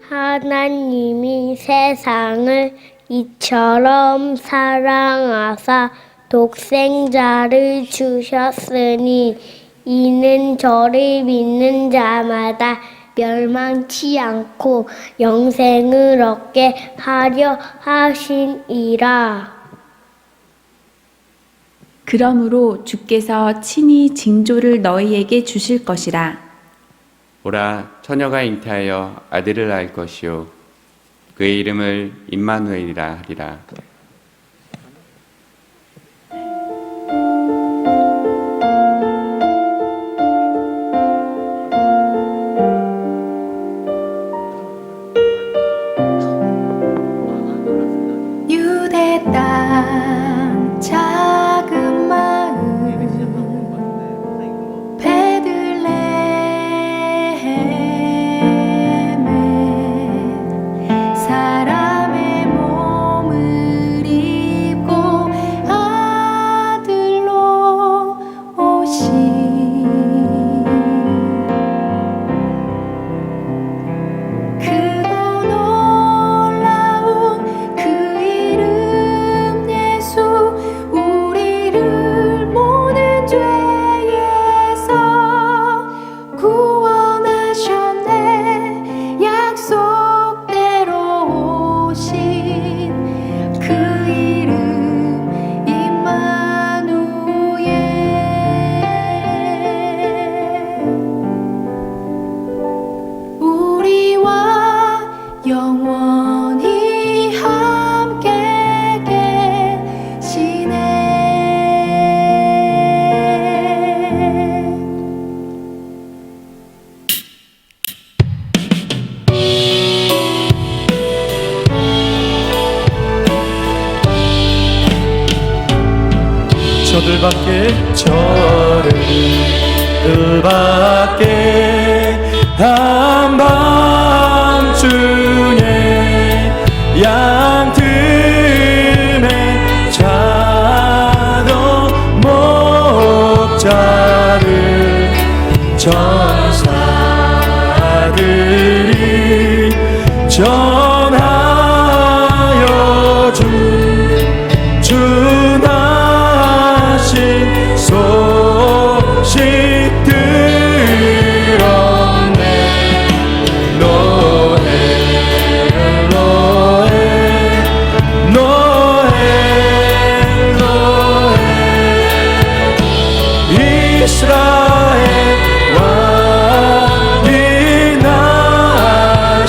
하나님이 세상을 이처럼 사랑하사 독생자를 주셨으니 이는 저를 믿는 자마다 멸망치 않고 영생을 얻게 하려 하심이라. 그러므로 주께서 친히 징조를 너희에게 주실 것이라. 보라, 처녀가 잉태하여 아들을 낳을 것이요 그의 이름을 임마누엘이라 하리라. 유대 땅 작은 마을 베들레헴에 사람의 몸을 입고 아들로 오신 크고 놀라운 그 이름 예수 우리를 모든 죄에서 구원하셨네. 약속대로 오신 그 이름 임마누엘. 우리와 영원히 함께 계시네. 저들밖에 한밤중에 양 틈에 자던 목자를 전사들이 전하여 준하신 소식 들었네. 노엘 노엘 노엘 노엘 이스라엘 왕이 나셨네.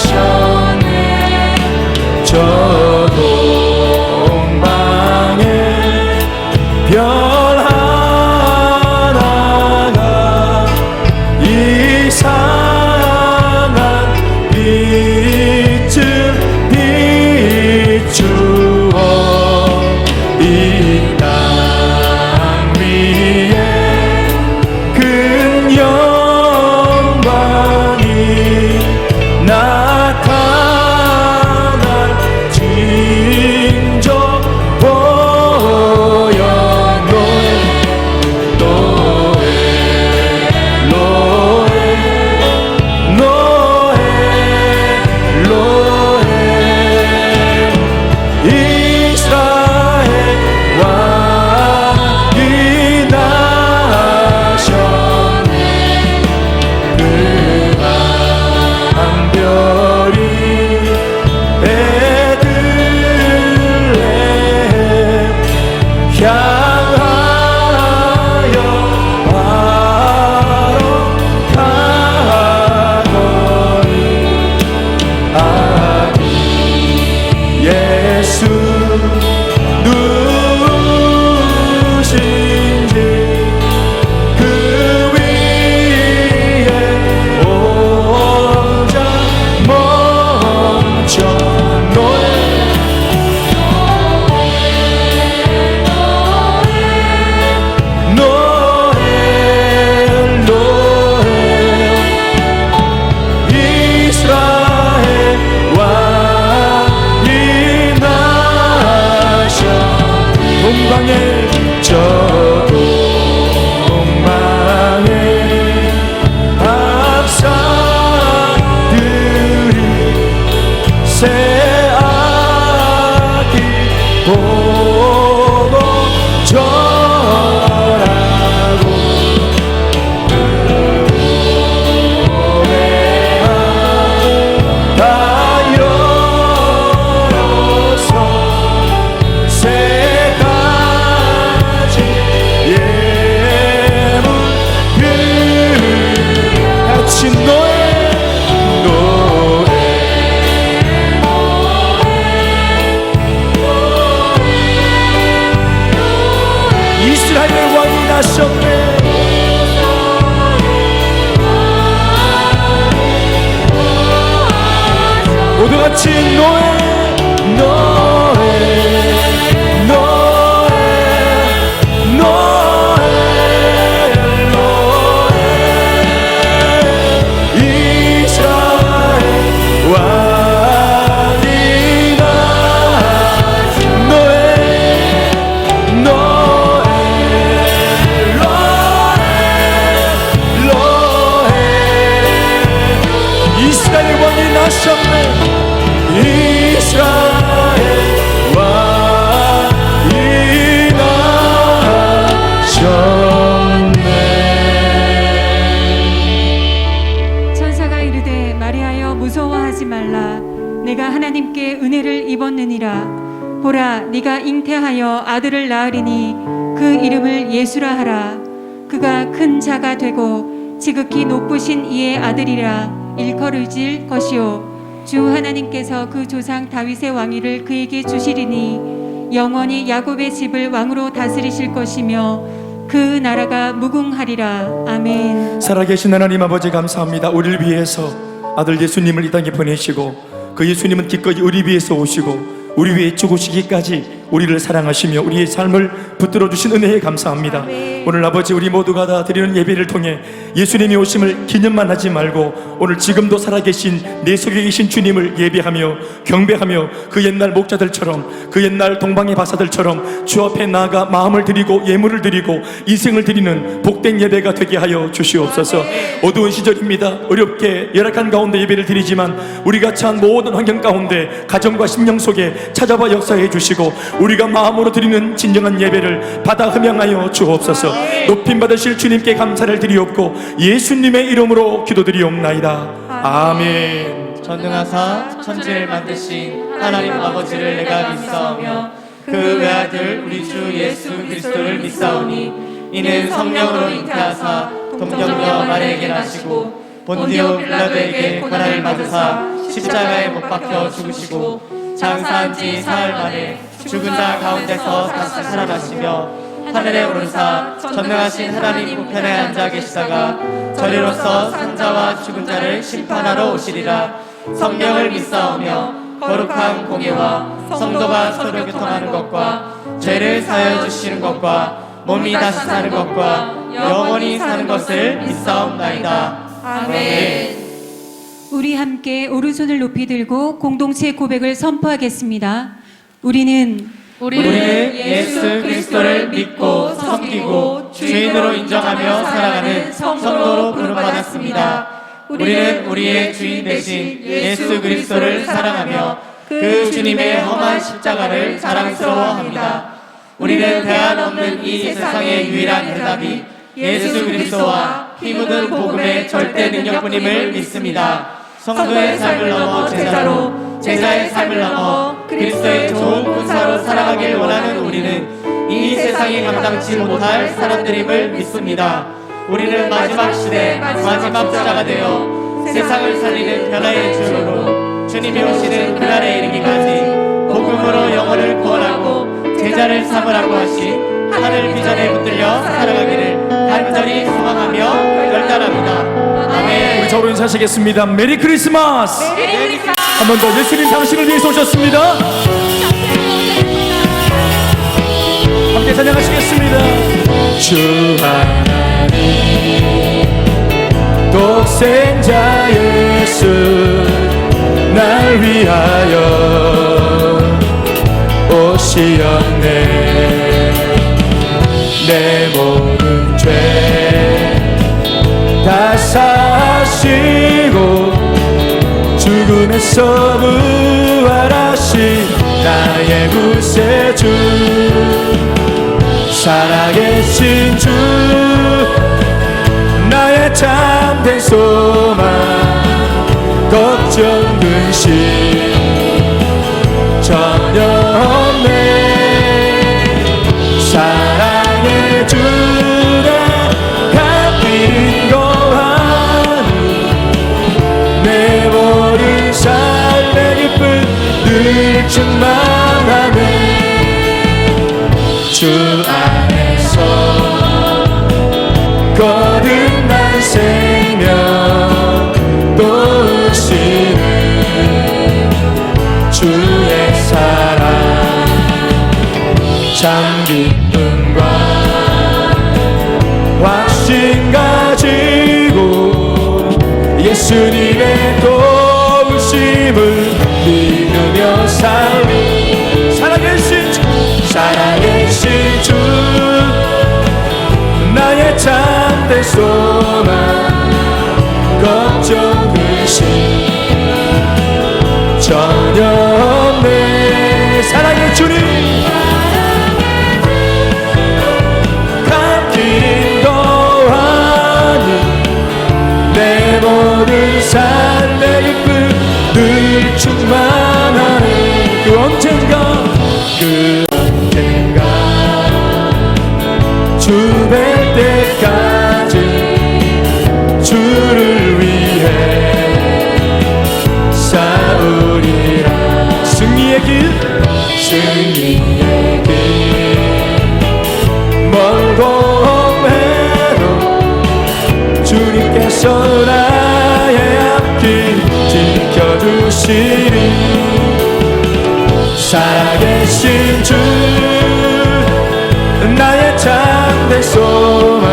보고 절하고 다 열어서 새 가지 예물 같이 노래 이스라엘의 왕이 나셨네. 모두 같이 노래 노래 노래 노래 노래 이스라엘 왕이 나신 노래 노래 로해 이스라엘 왕이 나셨네. 이스라엘 왕이 나셨네. 천사가 이르되 마리아여 무서워하지 말라. 내가 하나님께 은혜를 입었느니라. 보라, 네가 잉태하여 아들을 낳으리니 그 이름을 예수라 하라. 그가 큰 자가 되고 지극히 높으신 이의 아들이라 일컬어질 것이요 주 하나님께서 그 조상 다윗의 왕위를 그에게 주시리니 영원히 야곱의 집을 왕으로 다스리실 것이며 그 나라가 무궁하리라. 아멘. 살아계신 하나님 아버지 감사합니다. 우리를 위해서 아들 예수님을 이 땅에 보내시고 그 예수님은 기꺼이 우리 위해서 오시고 우리 위해 죽으시기까지 우리를 사랑하시며 우리의 삶을 붙들어 주신 은혜에 감사합니다. 오늘 아버지 우리 모두가 다 드리는 예배를 통해 예수님이 오심을 기념만 하지 말고 오늘 지금도 살아계신 내 속에 계신 주님을 예배하며 경배하며 그 옛날 목자들처럼 그 옛날 동방의 바사들처럼 주 앞에 나아가 마음을 드리고 예물을 드리고 인생을 드리는 복된 예배가 되게 하여 주시옵소서. 어두운 시절입니다. 어렵게 열악한 가운데 예배를 드리지만 우리가 처한 모든 환경 가운데 가정과 심령 속에 찾아와 역사해 주시고 우리가 마음으로 드리는 진정한 예배를 받아 흠양하여 주옵소서. 높임 받으실 주님께 감사를 드리옵고 예수님의 이름으로 기도드리옵나이다. 아멘. 전능하사 천지를 만드신 하나님 아버지를 내가 믿사오며 그 외아들 우리 주 예수 그리스도를 믿사오니 이는 성령으로 잉태하사 동정녀 마리아에게 나시고 본디오 빌라도에게 고난을 받으사 십자가에 못 박혀 죽으시고 장사한 지 사흘 만에 죽은 자 가운데서 다시 살아나시며 하늘에 오르사 전능하신 하나님 우편에 앉아 계시다가 저리로서 산자와 죽은 자를 심판하러 오시리라. 성령을 믿사오며 거룩한 공예와 성도가 서로 교통하는 것과 죄를 사하여 주시는 것과 몸이 다시 사는 것과 영원히 사는 것을 믿사옵나이다. 아멘. 우리 함께 오른손을 높이 들고 공동체 고백을 선포하겠습니다. 우리는 예수 그리스도를 믿고 섬기고 주인으로 인정하며 살아가는 성도로 부름받았습니다. 우리는 우리의 주인 대신 예수 그리스도를 사랑하며 그 주님의 험한 십자가를 자랑스러워합니다. 우리는 대안 없는 이 세상의 유일한 해답이 예수 그리스도와 피 묻은 복음의 절대 능력뿐임을 믿습니다. 성도의 삶을 넘어 제자로, 제자의 삶을 넘어 그리스도의 좋은 군사로 살아가길 원하는 우리는 이 세상이 감당치 못할 사람들임을 믿습니다. 우리는 마지막 시대 마지막 자가 되어 세상을 살리는 변화의 주로 주님이 오시는 그날에 이르기까지 복음으로 영혼을 구원하고 제자를 삼으라고 하신 하늘 비전에 붙들려 살아가기를 간절히 소망하며 결단합니다. 아멘. 우리 서로 인사하시겠습니다. 메리 크리스마스. 한 번 더 예수님 당신을 위해서 오셨습니다. 함께 찬양하시겠습니다. 주 하나님 독생자 예수 날 위하여 오시었네. 내 모든 죄 다 사시고 죽음에서 부활하신 나의 구세주 살아계신 주 나의 참된 소망 걱정 근심 전혀 없네 사랑의 주가 갚인 거하니 내 모든 삶의 기쁨 늘 충만하네 주 안에서 거듭난 생명 또 으시는 주의 사랑 참 기쁨과 확신 가지고 예수님의 도우심을 믿으며 살리 살아계신 주 나의 참된 소망 걱정 근심 전혀 없네 사랑의 주님 갚긴 거하니 내 모든 삶의 기쁨 늘 충만하네 그 언젠가 주 뵐 때까지 주를 위해 싸우리라 승리의 길 멀고 해도 주님께서 나의 앞길 지켜주시리 살아계신 주 나의 참된 소망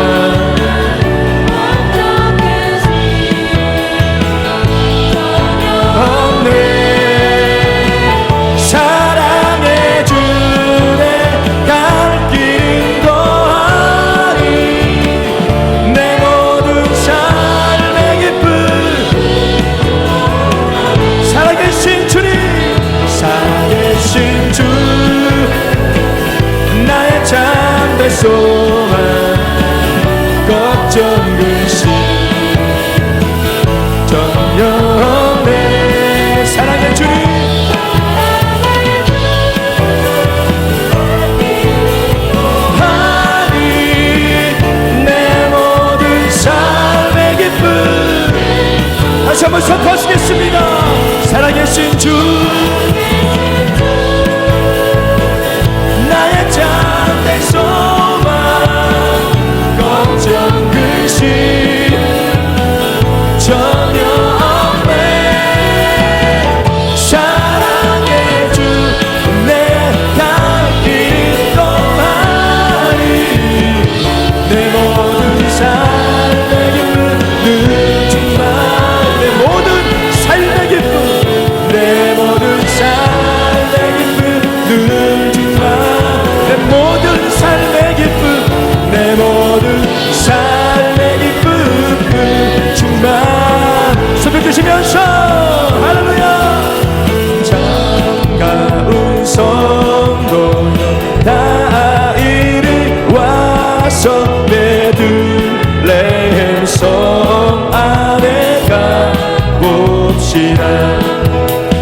없네 사랑의 주내 갈 길인 거하니 내 모든 삶의 기쁨 살아계신 주님 살아계신 주 나의 참된 소망 걱정 근심 전혀 없네 사랑의 주님 하니 내 모든 삶의 기쁨 다시 한번 선포하시겠습니다 살아계신 주 나의 참된 소망 걱정 근심 전혀 없네 사랑의 주 내 갈 길인 거하니 내 모든 삶의 기쁨 늘 충만 내 모든 삶의 기쁨 내 모든 삶의 기쁨 늘 충만 내 모든 삶의 기쁨 내 모든 삶의 기쁨 충만 손을 드시면서 할렐루야 참가운 성도여 다 이리 와서 베들레헴 성 안에 가봅시다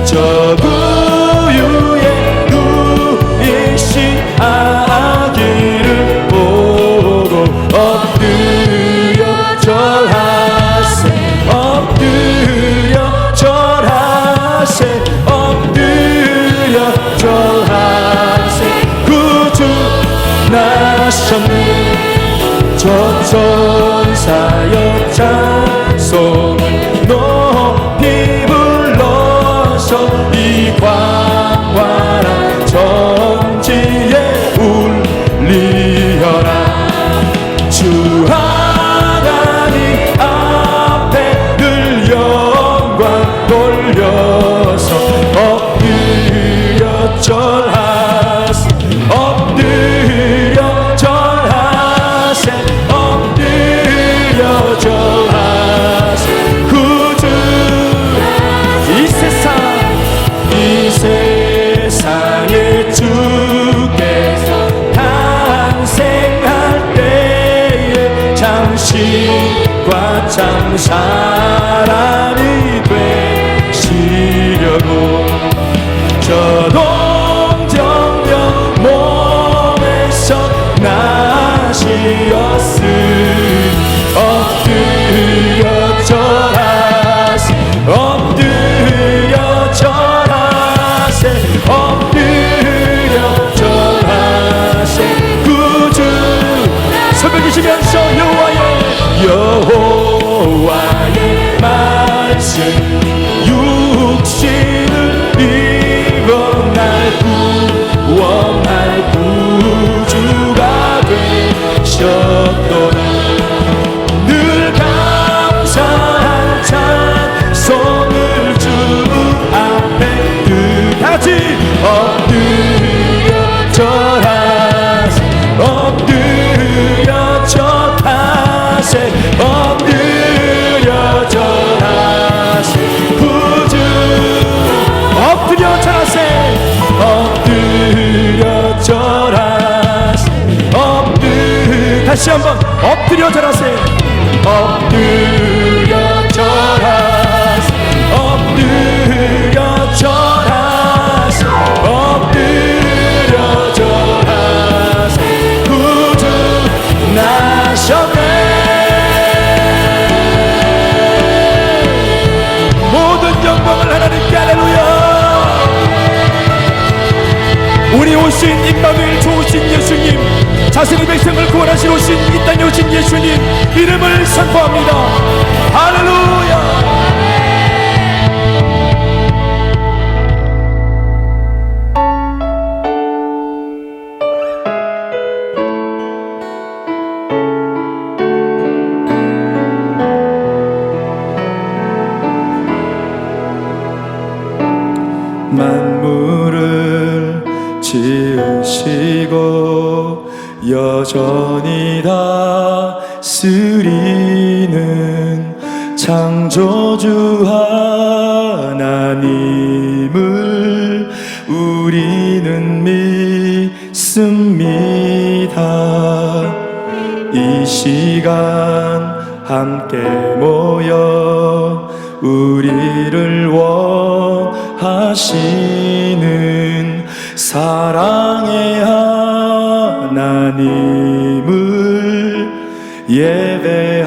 저 부유의 누이신 아기를 보고 엎드려 절하세 엎드려 절하세 엎드려 절하세 구주 나셨네 전사여 찬송을 높이 불러서 이 광활한 정지에 울리어라 주 하나님 앞에 늘 영광 돌려서 엎드려 절하세 엎드려 절하세 엎드려 절하세 사람이 되시려고 저동정녀 몸에서 나시었으니 엎드려 절하세 엎드려 절하세 엎드려 절하세 구주 새벽이시면서 여호와의 말씀 육신을 입어 날 구원할 구주가 되셨도다 늘 감사한 찬송을 주 앞에 다같이 엎드려 절하세 엎드려 절하세 엎드려 절하세 구주 엎드려 절하세 엎드려 절하세 다시 한번 엎드려 절하세 엎드려 절하세 엎드려 절하세 엎드려 절하세 구주 나셨네 모든 영광을 하나님께 할렐루야 우리 오신 임마누엘 좋으신 예수님 자신의 백성을 구원하시러 오신 이 땅에 오신 예수님 이름을 선포합니다. 할렐루야. 만물을 지으시고 여전히 다스리는 창조주 하나님을 우리는 믿습니다. 이 시간 함께 모여 우리를 원하시는 사랑의 하나님을 예배합니다.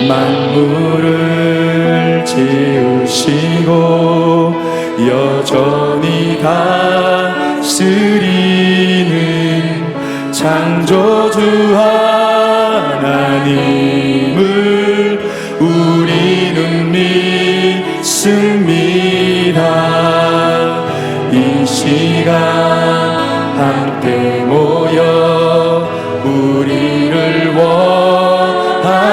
만물을 지으시고 여전히 다스리는 창조주 하나님을 우리는 믿습니다. 이 시간 함께 모여 우리를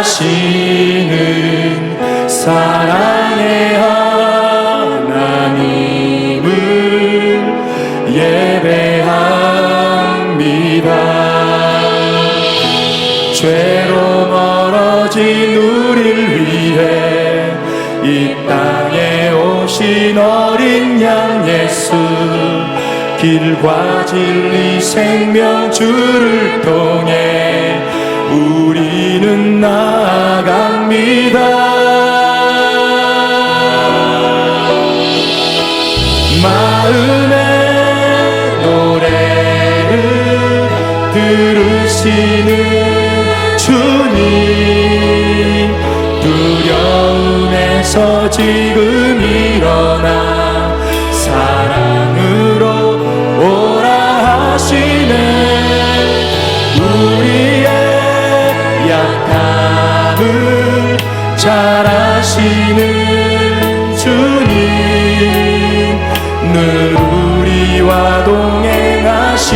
원하시는 사랑의 하나님을 예배합니다. 죄로 멀어진 우리를 위해 이 땅에 오신 어린 양 예수 길과 진리 생명 주를 통해 우리는 나아갑니다. 마음의 노래를 들으시는 주님 두려움에서 지금 일어나 사랑으로 오라 하시네. 우리의 약함을 잘 아시는 주님 늘 우리와 동행하시며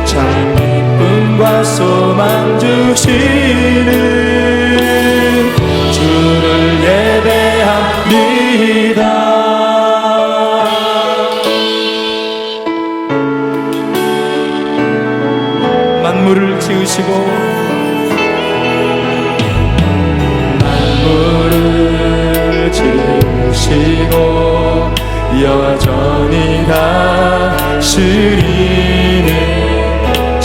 참 기쁨과 소망 주시는 주를 예배합니다. 만물을 지으시고 여전히 다스리는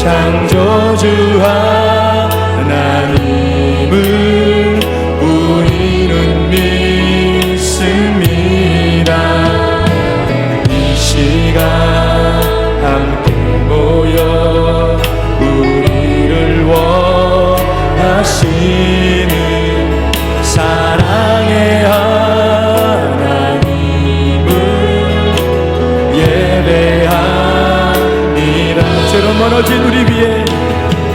창조주 하나님을 우리는 믿습니다. 이 시간 함께 모여 우리를 원하시는 사랑의 하나님을 예배합니다. 죄로 멀어진 우리 위에,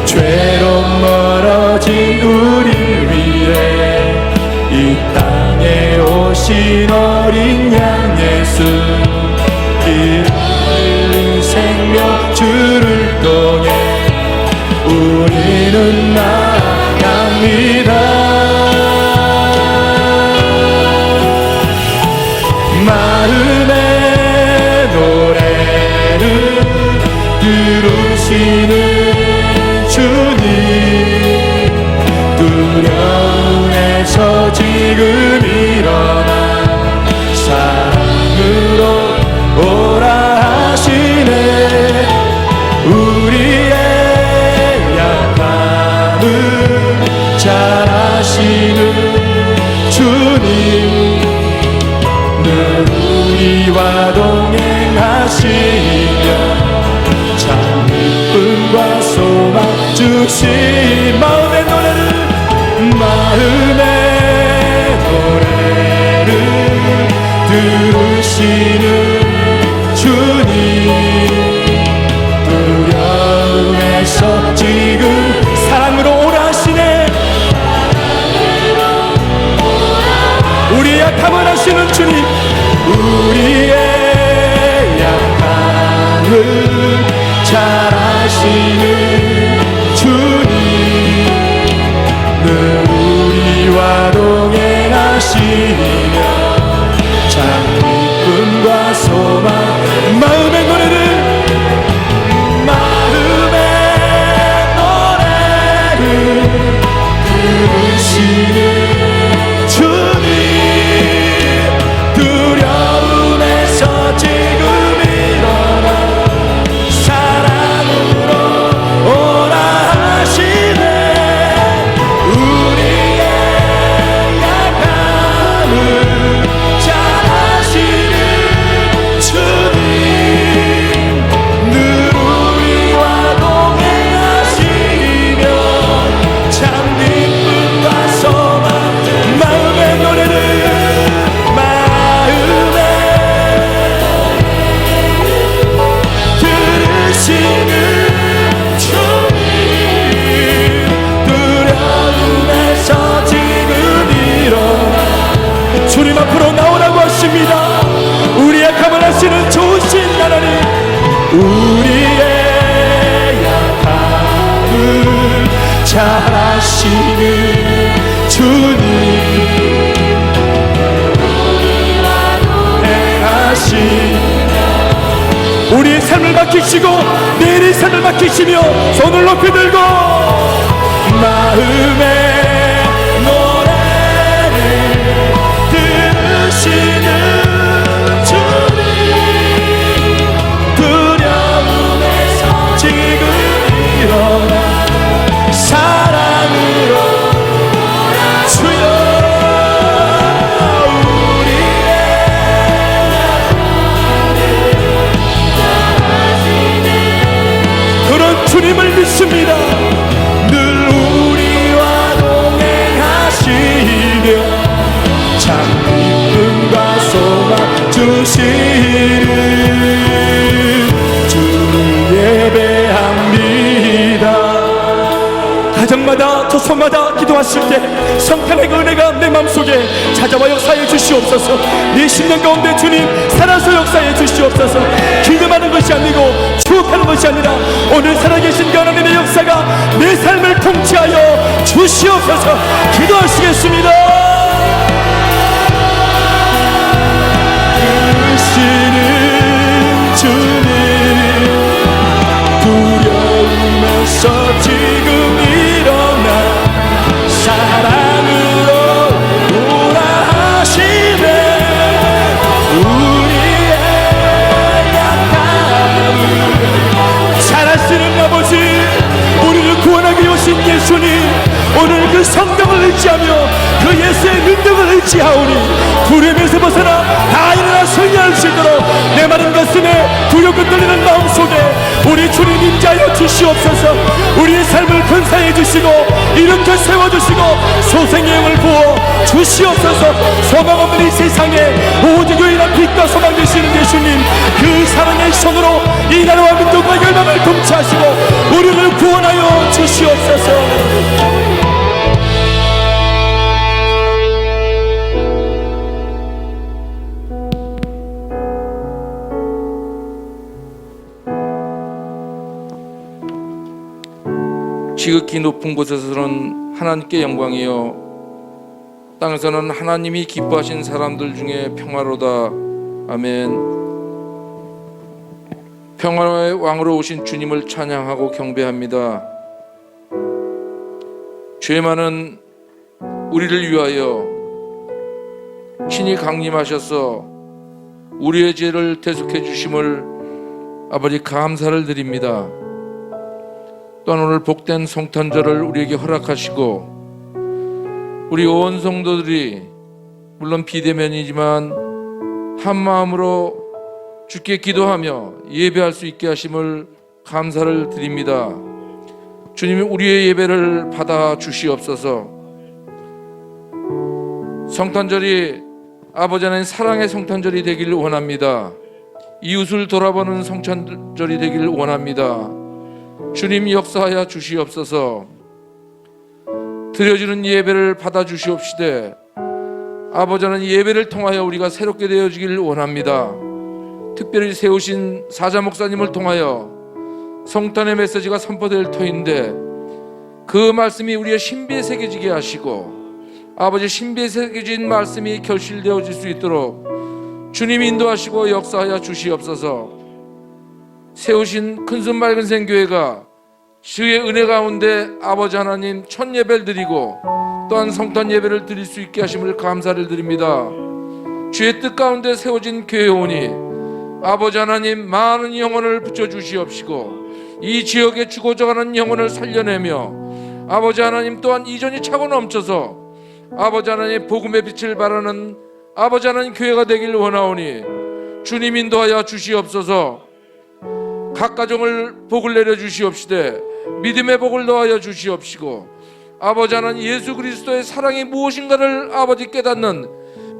죄로 멀어진 우리 위에 이 땅에 오신 어린 양 예수, 길 흘린 생명 주를 통해 우리는 나갑니다. 마음의 노래를 들으시는 주님, 두려움에서 지금 일어나 사랑으로 오라 하시네. 우리의 약함을 잘 아시는 주님, 늘 우리와 동행하시며 참 기쁨과 소망 주신 마음의 노래를 들으시는 주님, 두려움에서 지금 사랑으로 오라 하시네. 우리의 약함을 아시는 주님, 우리의 약함을 잘 아시는 주님, 늘 우리와 동행하시며 참 기쁨과 소망, 마음의 노래를 들으시는 주님, 두려움에서 지금 일어나 사랑으로 오라 하시네. 우리의 약함을 잘 아시는 주님, 늘 우리와 동행하시며 참 기쁨과 소망, 마음의 노래를 들으시는 주님, 두려움에서 지금 일어나 주님 앞으로 나오라고 하십니다. 우리의 약함을 아시는 좋으신 하나님, 우리의 약함을 잘 아시는 주님, 우리의 삶을 맡기시고 내일의 삶을 맡기시며 손을 높이 들고 마음의 노래를 들으시는 주님, 두려움에서 지금 일어나 사랑으로 주여 주님을 믿습니다. 늘 우리와 동행하시며 참 기쁨과 소망 주시는 주를 예배합니다. 가정마다 조소마다 기도하실 때 성탄의 그 은혜가 내 마음속에 찾아와 역사해 주시옵소서. 이 10년 가운데 주님 살아서 역사해 주시옵소서. 기도하는 것이 아니고 추억하는 것이 아니라 오늘 살아계신 하나님의 역사가 내 삶을 통치하여 주시옵소서. 기도하시겠습니다. 들으시는 주님, 두려움에서 지금 일어나 사랑으로 오라 하시네. 우리의 약함을 잘 아시는 아버지, 주님, 오늘 그 성령을 의지하며 그 예수의 능력을 의지하오니 두려움에서 벗어나 다 일어나 승리할 수 있도록 내 마른 가슴에 두렵고 떨리는 마음속에 우리 주님 임재하여 주시옵소서. 우리의 삶을 건사해 주시고 일으켜 세워주시고 소생의 영을 부어 주시옵소서. 소망 없는 이 세상에 오직 유일한 빛과 소망 되시는 예수님, 그 사랑의 손으로 이 나라와 민족과 열방을 통치하시고 우리를 구원하여 주시옵소서. 지극히 높은 곳에서는 하나님께 영광이요 땅에서는 하나님이 기뻐하신 사람들 중에 평화로다. 아멘. 평화의 왕으로 오신 주님을 찬양하고 경배합니다. 죄 많은 우리를 위하여 신이 강림하셔서 우리의 죄를 대속해 주심을 아버지 감사를 드립니다. 또한 오늘 복된 성탄절을 우리에게 허락하시고 우리 온 성도들이 물론 비대면이지만 한 마음으로 주께 기도하며 예배할 수 있게 하심을 감사를 드립니다. 주님이 우리의 예배를 받아 주시옵소서. 성탄절이 아버지 하나님 사랑의 성탄절이 되기를 원합니다. 이웃을 돌아보는 성탄절이 되기를 원합니다. 주님 역사하여 주시옵소서. 드려지는 예배를 받아 주시옵시되 아버지 하나님 예배를 통하여 우리가 새롭게 되어지기를 원합니다. 특별히 세우신 사자 목사님을 통하여 성탄의 메시지가 선포될 터인데 그 말씀이 우리의 신비에 새겨지게 하시고 아버지 신비에 새겨진 말씀이 결실되어질 수 있도록 주님 인도하시고 역사하여 주시옵소서. 세우신 큰순 맑은생 교회가 주의 은혜 가운데 아버지 하나님 첫 예배를 드리고 또한 성탄 예배를 드릴 수 있게 하심을 감사를 드립니다. 주의 뜻 가운데 세워진 교회 오니 아버지 하나님 많은 영혼을 붙여주시옵시고 이 지역에 죽어져가는 영혼을 살려내며 아버지 하나님 또한 이전이 차고 넘쳐서 아버지 하나님 복음의 빛을 발하는 아버지 하나님 교회가 되기를 원하오니 주님 인도하여 주시옵소서. 각 가정을 복을 내려 주시옵시되 믿음의 복을 더하여 주시옵시고 아버지 하나님 예수 그리스도의 사랑이 무엇인가를 아버지 깨닫는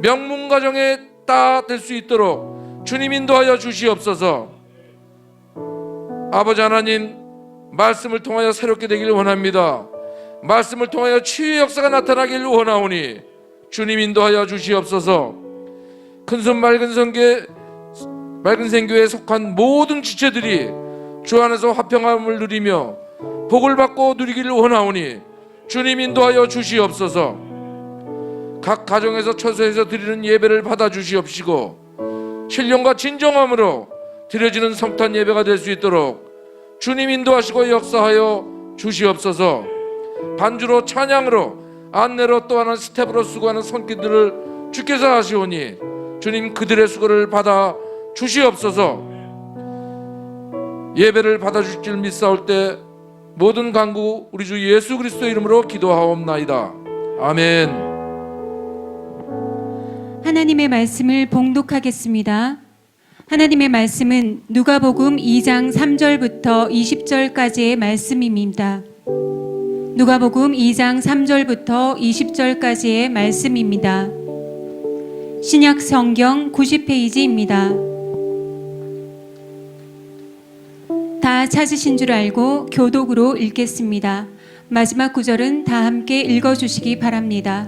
명문 가정에 다 될 수 있도록 주님 인도하여 주시옵소서. 아버지 하나님 말씀을 통하여 새롭게 되기를 원합니다. 말씀을 통하여 치유의 역사가 나타나기를 원하오니 주님 인도하여 주시옵소서. 큰손 맑은 생교에 속한 모든 지체들이 주 안에서 화평함을 누리며 복을 받고 누리기를 원하오니 주님 인도하여 주시옵소서. 각 가정에서 처소에서 드리는 예배를 받아 주시옵시고 신령과 진정함으로 드려지는 성탄 예배가 될 수 있도록 주님 인도하시고 역사하여 주시옵소서. 반주로 찬양으로 안내로 또 하나 스텝으로 수고하는 손길들을 주께서 하시오니 주님 그들의 수고를 받아 주시옵소서. 예배를 받아주실 줄 믿사올 때 모든 간구 우리 주 예수 그리스도 이름으로 기도하옵나이다. 아멘. 하나님의 말씀을 봉독하겠습니다. 하나님의 말씀은 누가복음 2장 3절부터 20절까지의 말씀입니다. 누가복음 2장 3절부터 20절까지의 말씀입니다. 신약 성경 90페이지입니다. 다 찾으신 줄 알고 교독으로 읽겠습니다. 마지막 구절은 다 함께 읽어주시기 바랍니다.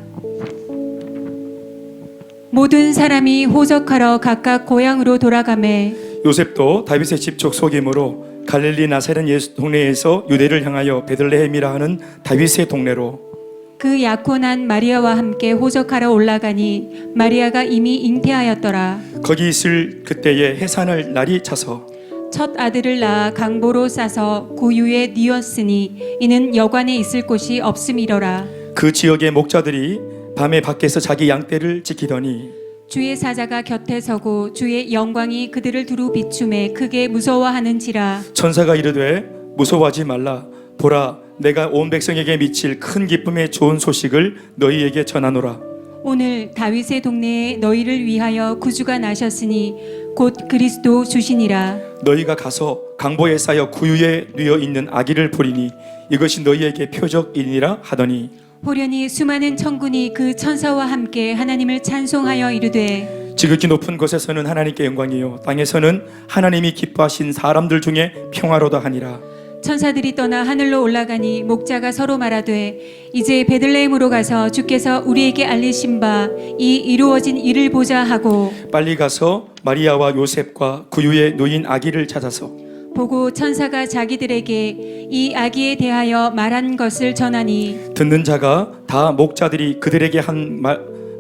모든 사람이 호적하러 각각 고향으로 돌아가매 요셉도 다윗의 집족 속임으로 갈릴리 나사렛 예수 동네에서 유대를 향하여 베들레헴이라 하는 다윗의 동네로 그 약혼한 마리아와 함께 호적하러 올라가니 마리아가 이미 잉태하였더라. 거기 있을 그때에 해산할 날이 차서 첫 아들을 낳아 강보로 싸서 고유에 뉘었으니 이는 여관에 있을 곳이 없음이로라. 그 지역의 목자들이 밤에 밖에서 자기 양떼를 지키더니 주의 사자가 곁에 서고 주의 영광이 그들을 두루 비춤에 크게 무서워하는지라. 천사가 이르되 무서워하지 말라 보라 내가 온 백성에게 미칠 큰 기쁨의 좋은 소식을 너희에게 전하노라. 오늘 다윗의 동네에 너희를 위하여 구주가 나셨으니 곧 그리스도 주시니라. 너희가 가서 강보에 쌓여 구유에 뉘어 있는 아기를 보리니 이것이 너희에게 표적이니라 하더니 호련히 수많은 천군이 그 천사와 함께 하나님을 찬송하여 이르되 지극히 높은 곳에서는 하나님께 영광이요 땅에서는 하나님이 기뻐하신 사람들 중에 평화로다 하니라. 천사들이 떠나 하늘로 올라가니 목자가 서로 말하되 이제 베들레헴으로 가서 주께서 우리에게 알리신 바 이 이루어진 일을 보자 하고 빨리 가서 마리아와 요셉과 구유에 놓인 아기를 찾아서 보고 천사가 자기들에게 이 아기에 대하여 말한 것을 전하니 듣는 자가 다 목자들이 그들에게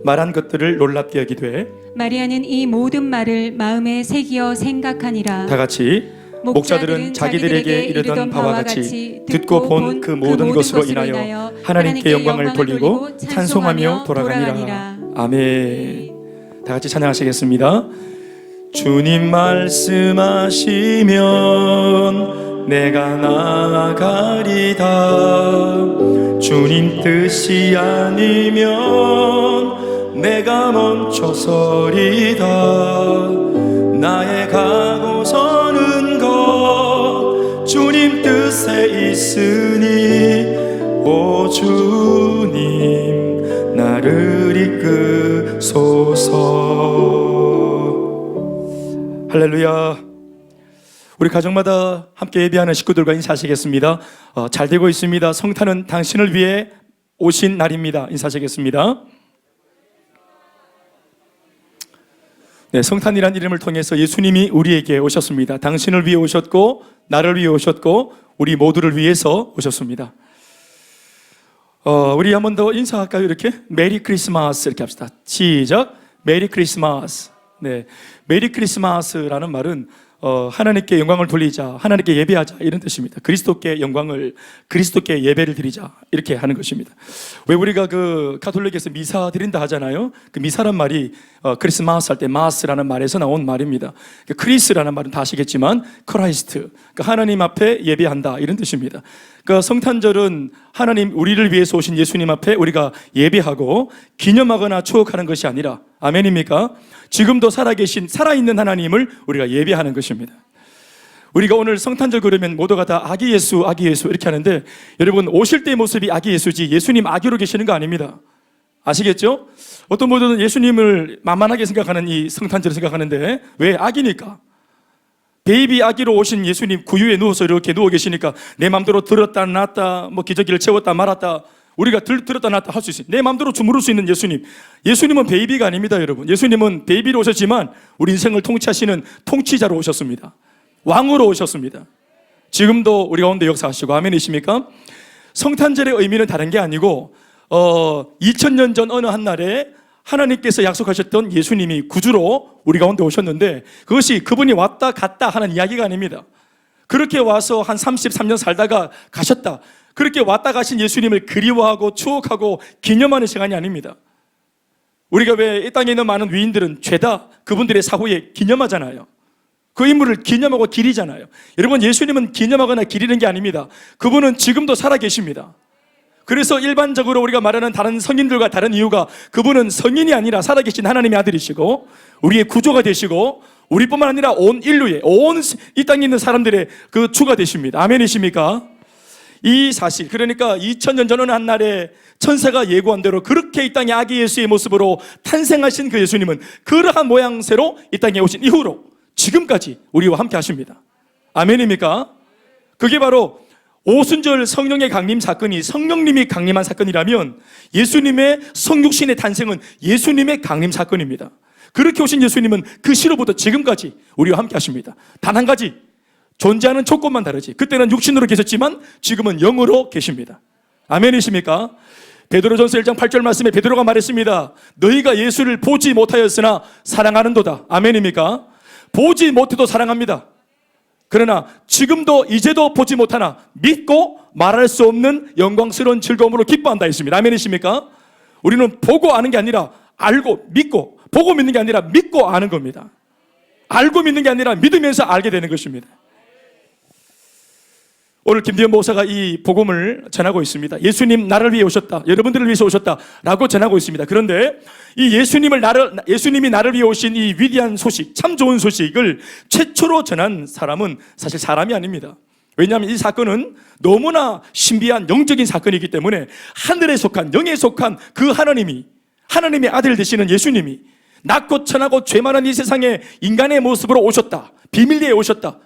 말한 것들을 놀랍게 여기되 마리아는 이 모든 말을 마음에 새기어 생각하니라. 다 같이 목자들은 자기들에게 이르던 바와 같이 듣고 본 그 모든 것으로 인하여 하나님께 영광을 돌리고 찬송하며 돌아가니라. 아멘. 다 같이 찬양하시겠습니다. 주님 말씀하시면 내가 나아가리다. 주님 뜻이 아니면 내가 멈춰서리다. 나의 가고 서는 것 주님 뜻에 있으니 오 주님 나를 이끄소서. 할렐루야. 우리 가정마다 함께 예배하는 식구들과 인사하시겠습니다. 잘 되고 있습니다. 성탄은 당신을 위해 오신 날입니다. 인사하시겠습니다. 네, 성탄이란 이름을 통해서 예수님이 우리에게 오셨습니다. 당신을 위해 오셨고 나를 위해 오셨고 우리 모두를 위해서 오셨습니다. 우리 한 번 더 인사할까요? 이렇게 메리 크리스마스 이렇게 합시다. 시작. 메리 크리스마스. 네, 메리 크리스마스라는 말은 하나님께 영광을 돌리자, 하나님께 예배하자 이런 뜻입니다. 그리스도께 영광을, 그리스도께 예배를 드리자 이렇게 하는 것입니다. 왜 우리가 그 가톨릭에서 미사 드린다 하잖아요. 그 미사란 말이 크리스마스 할 때 마스라는 말에서 나온 말입니다. 크리스라는 말은 다 아시겠지만 크라이스트, 그러니까 하나님 앞에 예배한다 이런 뜻입니다. 그러니까 성탄절은 하나님 우리를 위해서 오신 예수님 앞에 우리가 예배하고 기념하거나 추억하는 것이 아니라, 아멘입니까? 지금도 살아계신 살아있는 하나님을 우리가 예배하는 것입니다. 우리가 오늘 성탄절 그러면 모두가 다 아기 예수 이렇게 하는데, 여러분 오실 때의 모습이 아기 예수지 예수님 아기로 계시는 거 아닙니다. 아시겠죠? 어떤 분들은 예수님을 만만하게 생각하는 이 성탄절을 생각하는데, 왜 아기니까? 베이비 아기로 오신 예수님 구유에 누워서 이렇게 누워 계시니까 내 마음대로 들었다 놨다 뭐 기저귀를 채웠다 말았다 우리가 들었다 놨다 할 수 있어요. 내 마음대로 주무를 수 있는 예수님. 예수님은 베이비가 아닙니다, 여러분. 예수님은 베이비로 오셨지만 우리 인생을 통치하시는 통치자로 오셨습니다. 왕으로 오셨습니다. 지금도 우리 가운데 역사하시고, 아멘이십니까? 성탄절의 의미는 다른 게 아니고 2000년 전 어느 한 날에 하나님께서 약속하셨던 예수님이 구주로 우리 가운데 오셨는데, 그것이 그분이 왔다 갔다 하는 이야기가 아닙니다. 그렇게 와서 한 33년 살다가 가셨다, 그렇게 왔다 가신 예수님을 그리워하고 추억하고 기념하는 시간이 아닙니다. 우리가 왜 이 땅에 있는 많은 위인들은 죄다 그분들의 사후에 기념하잖아요. 그 인물을 기념하고 기리잖아요. 여러분, 예수님은 기념하거나 기리는 게 아닙니다. 그분은 지금도 살아계십니다. 그래서 일반적으로 우리가 말하는 다른 성인들과 다른 이유가, 그분은 성인이 아니라 살아계신 하나님의 아들이시고 우리의 구조가 되시고 우리뿐만 아니라 온 인류의, 온 이 땅에 있는 사람들의 그 주가 되십니다. 아멘이십니까? 이 사실, 그러니까 2000년 전 어느 한 날에 천사가 예고한 대로 그렇게 이 땅에 아기 예수의 모습으로 탄생하신 그 예수님은 그러한 모양새로 이 땅에 오신 이후로 지금까지 우리와 함께 하십니다. 아멘입니까? 그게 바로 오순절 성령의 강림 사건이 성령님이 강림한 사건이라면, 예수님의 성육신의 탄생은 예수님의 강림 사건입니다. 그렇게 오신 예수님은 그 시로부터 지금까지 우리와 함께 하십니다. 단 한 가지, 존재하는 조건만 다르지. 그때는 육신으로 계셨지만 지금은 영으로 계십니다. 아멘이십니까? 베드로전서 1장 8절 말씀에 베드로가 말했습니다. 너희가 예수를 보지 못하였으나 사랑하는도다. 아멘입니까? 보지 못해도 사랑합니다. 그러나 지금도 이제도 보지 못하나 믿고 말할 수 없는 영광스러운 즐거움으로 기뻐한다 했습니다. 아멘이십니까? 우리는 보고 아는 게 아니라 알고 믿고, 보고 믿는 게 아니라 믿고 아는 겁니다. 알고 믿는 게 아니라 믿으면서 알게 되는 것입니다. 오늘 김대현 목사가 이 복음을 전하고 있습니다. 예수님 나를 위해 오셨다, 여러분들을 위해서 오셨다라고 전하고 있습니다. 그런데 이 예수님이 나를 위해 오신 이 위대한 소식, 참 좋은 소식을 최초로 전한 사람은 사실 사람이 아닙니다. 왜냐하면 이 사건은 너무나 신비한 영적인 사건이기 때문에 하늘에 속한, 영에 속한 그 하나님이, 하나님의 아들 되시는 예수님이 낮고 천하고 죄 많은 이 세상에 인간의 모습으로 오셨다, 비밀리에 오셨다.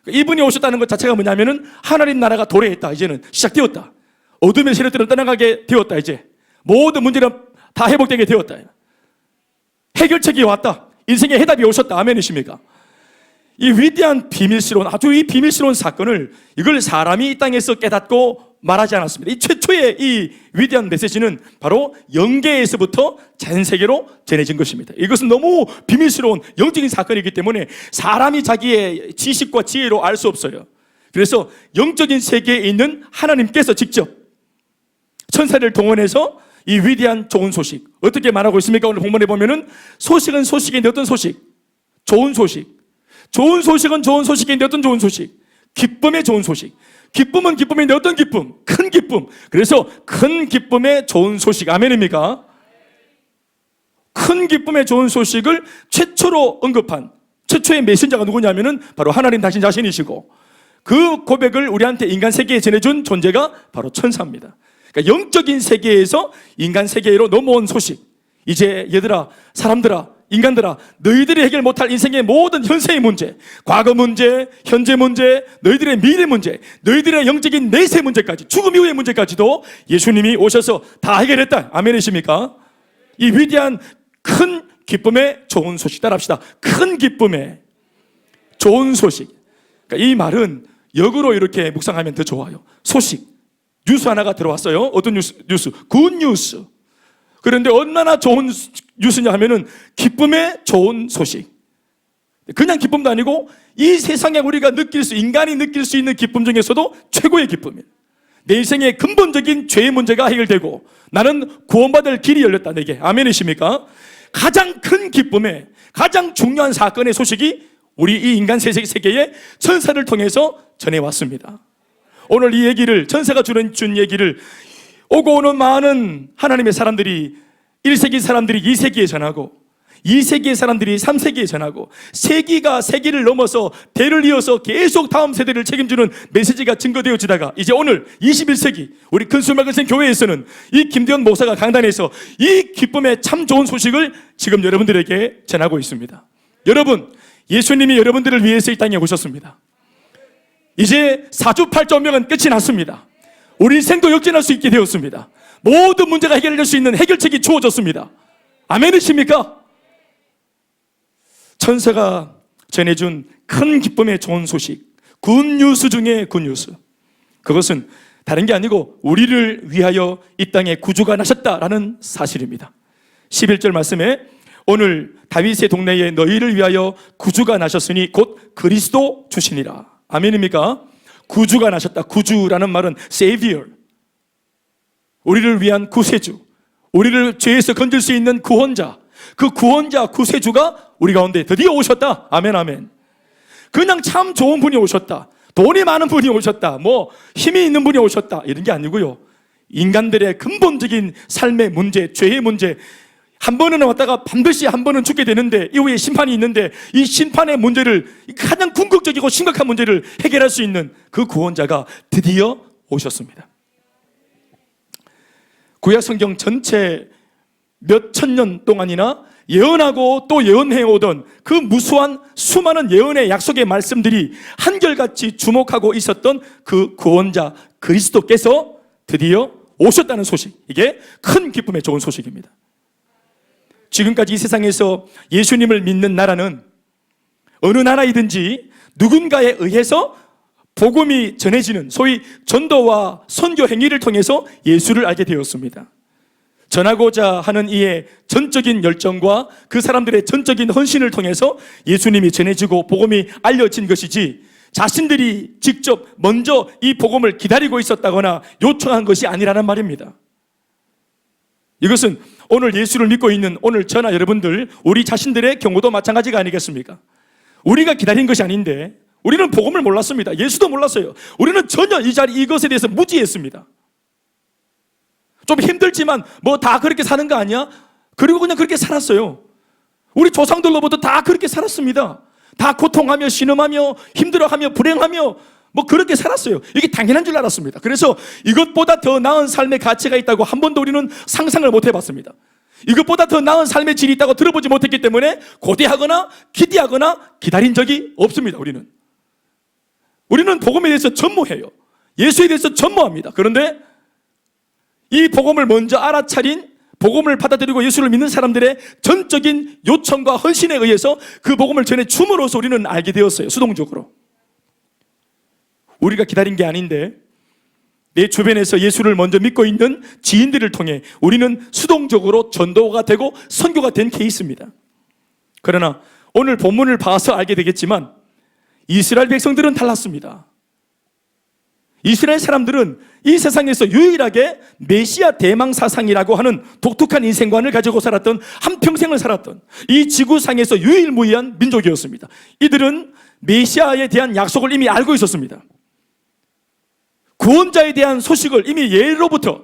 이분이 오셨다는 것 자체가 뭐냐면은 하나님 나라가 도래했다, 이제는 시작되었다. 어둠의 세력들은 떠나가게 되었다. 이제 모든 문제는 다 회복되게 되었다. 해결책이 왔다. 인생의 해답이 오셨다. 아멘이십니까? 이 위대한 비밀스러운, 아주 이 비밀스러운 사건을, 이걸 사람이 이 땅에서 깨닫고 말하지 않았습니다. 이 최초의 이 위대한 메시지는 바로 영계에서부터 전 세계로 전해진 것입니다. 이것은 너무 비밀스러운 영적인 사건이기 때문에 사람이 자기의 지식과 지혜로 알 수 없어요. 그래서 영적인 세계에 있는 하나님께서 직접 천사를 동원해서 이 위대한 좋은 소식, 어떻게 말하고 있습니까? 오늘 본문에 보면은 소식은 소식인데 어떤 소식? 좋은 소식. 좋은 소식은 좋은 소식인데 어떤 좋은 소식? 기쁨의 좋은 소식. 기쁨은 기쁨인데 어떤 기쁨? 큰 기쁨. 그래서 큰 기쁨의 좋은 소식. 아멘입니까? 큰 기쁨의 좋은 소식을 최초로 언급한 최초의 메신저가 누구냐면은 바로 하나님 당신 자신이시고, 그 고백을 우리한테 인간 세계에 전해준 존재가 바로 천사입니다. 그러니까 영적인 세계에서 인간 세계로 넘어온 소식. 이제 얘들아, 사람들아, 인간들아, 너희들이 해결 못할 인생의 모든 현세의 문제, 과거 문제, 현재 문제, 너희들의 미래 문제, 너희들의 영적인 내세 문제까지, 죽음 이후의 문제까지도 예수님이 오셔서 다 해결했다. 아멘이십니까? 이 위대한 큰 기쁨의 좋은 소식, 따라합시다. 큰 기쁨의 좋은 소식. 그러니까 이 말은 역으로 이렇게 묵상하면 더 좋아요. 소식, 뉴스 하나가 들어왔어요. 어떤 뉴스? 굿 뉴스. 그런데 얼마나 좋은 뉴스냐 하면은 기쁨의 좋은 소식. 그냥 기쁨도 아니고 이 세상에 우리가 인간이 느낄 수 있는 기쁨 중에서도 최고의 기쁨이에요. 내 인생의 근본적인 죄의 문제가 해결되고 나는 구원받을 길이 열렸다, 내게. 아멘이십니까? 가장 큰 기쁨의, 가장 중요한 사건의 소식이 우리 이 인간 세계에 천사를 통해서 전해왔습니다. 오늘 이 얘기를, 천사가 준 얘기를 오고 오는 많은 하나님의 사람들이, 1세기 사람들이 2세기에 전하고, 2세기의 사람들이 3세기에 전하고, 세기가 세기를 넘어서 대를 이어서 계속 다음 세대를 책임지는 메시지가 증거되어지다가 이제 오늘 21세기 우리 근수막을생 교회에서는 이 김대현 목사가 강단에서 이 기쁨의 참 좋은 소식을 지금 여러분들에게 전하고 있습니다. 여러분, 예수님이 여러분들을 위해서 이 땅에 오셨습니다. 이제 사주팔자운명은 끝이 났습니다. 우리 인생도 역전할 수 있게 되었습니다. 모든 문제가 해결될 수 있는 해결책이 주어졌습니다. 아멘이십니까? 천사가 전해준 큰 기쁨의 좋은 소식, 굿뉴스 중에 굿뉴스. 그것은 다른 게 아니고 우리를 위하여 이 땅에 구주가 나셨다라는 사실입니다. 11절 말씀에 오늘 다윗의 동네에 너희를 위하여 구주가 나셨으니 곧 그리스도 주시니라. 아멘입니까? 구주가 나셨다. 구주라는 말은 Savior, 우리를 위한 구세주, 우리를 죄에서 건질 수 있는 구원자, 그 구원자 구세주가 우리 가운데 드디어 오셨다. 아멘, 아멘. 그냥 참 좋은 분이 오셨다, 돈이 많은 분이 오셨다, 뭐 힘이 있는 분이 오셨다, 이런 게 아니고요. 인간들의 근본적인 삶의 문제, 죄의 문제, 한 번은 왔다가 반드시 한 번은 죽게 되는데 이후에 심판이 있는데 이 심판의 문제를, 가장 궁극적이고 심각한 문제를 해결할 수 있는 그 구원자가 드디어 오셨습니다. 구약 성경 전체 몇 천년 동안이나 예언하고 또 예언해 오던 그 무수한 수많은 예언의 약속의 말씀들이 한결같이 주목하고 있었던 그 구원자 그리스도께서 드디어 오셨다는 소식, 이게 큰 기쁨의 좋은 소식입니다. 지금까지 이 세상에서 예수님을 믿는 나라는 어느 나라이든지 누군가에 의해서 복음이 전해지는 소위 전도와 선교 행위를 통해서 예수를 알게 되었습니다. 전하고자 하는 이의 전적인 열정과 그 사람들의 전적인 헌신을 통해서 예수님이 전해지고 복음이 알려진 것이지, 자신들이 직접 먼저 이 복음을 기다리고 있었다거나 요청한 것이 아니라는 말입니다. 이것은 오늘 예수를 믿고 있는 오늘 저나 여러분들, 우리 자신들의 경우도 마찬가지가 아니겠습니까? 우리가 기다린 것이 아닌데 우리는 복음을 몰랐습니다. 예수도 몰랐어요. 우리는 전혀 이것에 대해서 무지했습니다. 좀 힘들지만 뭐 다 그렇게 사는 거 아니야? 그리고 그냥 그렇게 살았어요. 우리 조상들로부터 다 그렇게 살았습니다. 다 고통하며 신음하며 힘들어하며 불행하며 뭐 그렇게 살았어요. 이게 당연한 줄 알았습니다. 그래서 이것보다 더 나은 삶의 가치가 있다고 한 번도 우리는 상상을 못 해봤습니다. 이것보다 더 나은 삶의 질이 있다고 들어보지 못했기 때문에 고대하거나 기대하거나 기다린 적이 없습니다. 우리는 복음에 대해서 전무해요. 예수에 대해서 전무합니다. 그런데 이 복음을 먼저 알아차린, 복음을 받아들이고 예수를 믿는 사람들의 전적인 요청과 헌신에 의해서 그 복음을 전해 줌으로써 우리는 알게 되었어요. 수동적으로. 우리가 기다린 게 아닌데 내 주변에서 예수를 먼저 믿고 있는 지인들을 통해 우리는 수동적으로 전도가 되고 선교가 된 케이스입니다. 그러나 오늘 본문을 봐서 알게 되겠지만 이스라엘 백성들은 달랐습니다. 이스라엘 사람들은 이 세상에서 유일하게 메시아 대망 사상이라고 하는 독특한 인생관을 가지고 살았던, 한평생을 살았던 이 지구상에서 유일무이한 민족이었습니다. 이들은 메시아에 대한 약속을 이미 알고 있었습니다. 구원자에 대한 소식을 이미 예로부터,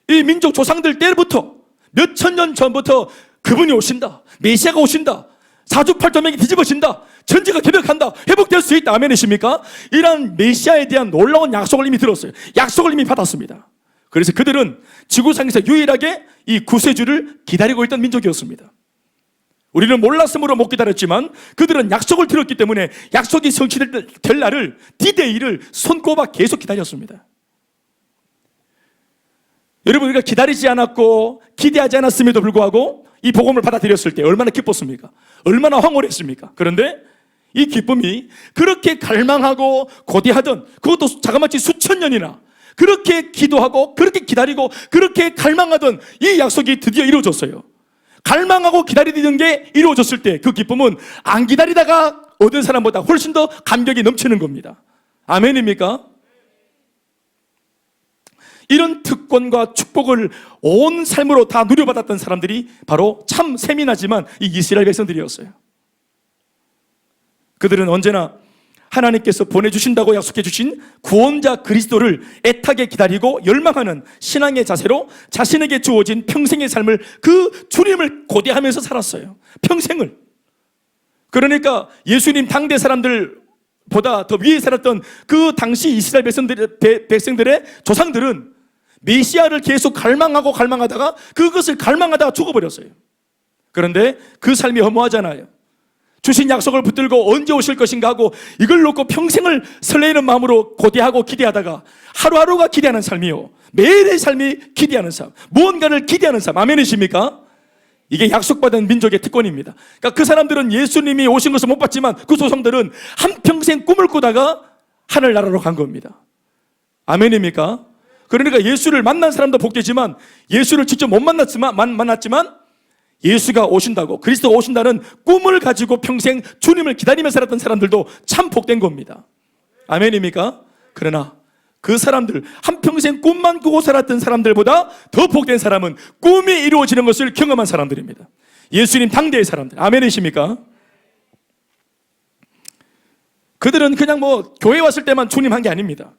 이 민족 조상들 때부터 몇천 년 전부터 그분이 오신다, 메시아가 오신다, 사주팔도명이 뒤집어진다, 전제가 개벽한다, 회복될 수 있다. 아멘이십니까? 이런 메시아에 대한 놀라운 약속을 이미 들었어요. 약속을 이미 받았습니다. 그래서 그들은 지구상에서 유일하게 이 구세주를 기다리고 있던 민족이었습니다. 우리는 몰랐으므로 못 기다렸지만 그들은 약속을 들었기 때문에 약속이 성취될 날을, 디데이를 손꼽아 계속 기다렸습니다. 여러분, 우리가 기다리지 않았고 기대하지 않았음에도 불구하고 이 복음을 받아들였을 때 얼마나 기뻤습니까? 얼마나 황홀했습니까? 그런데 이 기쁨이 그렇게 갈망하고 고대하던, 그것도 자그마치 수천 년이나 그렇게 기도하고 그렇게 기다리고 그렇게 갈망하던 이 약속이 드디어 이루어졌어요. 갈망하고 기다리던 게 이루어졌을 때 그 기쁨은 안 기다리다가 얻은 사람보다 훨씬 더 감격이 넘치는 겁니다. 아멘입니까? 이런 특권과 축복을 온 삶으로 다 누려받았던 사람들이 바로 참 세민하지만 이 이스라엘 백성들이었어요. 그들은 언제나 하나님께서 보내주신다고 약속해 주신 구원자 그리스도를 애타게 기다리고 열망하는 신앙의 자세로 자신에게 주어진 평생의 삶을, 그 주님을 고대하면서 살았어요. 평생을. 그러니까 예수님 당대 사람들보다 더 위에 살았던 그 당시 이스라엘 백성들의 조상들은 메시아를 계속 갈망하다가 그것을 갈망하다가 죽어버렸어요. 그런데 그 삶이 허무하잖아요. 주신 약속을 붙들고 언제 오실 것인가 하고 이걸 놓고 평생을 설레이는 마음으로 고대하고 기대하다가 하루하루가 기대하는 삶이요, 매일의 삶이 기대하는 삶, 무언가를 기대하는 삶. 아멘이십니까? 이게 약속받은 민족의 특권입니다. 그러니까 그 사람들은 예수님이 오신 것을 못 봤지만 그 조상들은 한평생 꿈을 꾸다가 하늘나라로 간 겁니다. 아멘입니까? 그러니까 예수를 만난 사람도 복되지만 예수를 직접 못 만났지만 예수가 오신다고, 그리스도가 오신다는 꿈을 가지고 평생 주님을 기다리며 살았던 사람들도 참 복된 겁니다. 아멘입니까? 그러나 그 사람들, 한평생 꿈만 꾸고 살았던 사람들보다 더 복된 사람은 꿈이 이루어지는 것을 경험한 사람들입니다. 예수님 당대의 사람들. 아멘이십니까? 그들은 그냥 뭐 교회 왔을 때만 주님 한 게 아닙니다.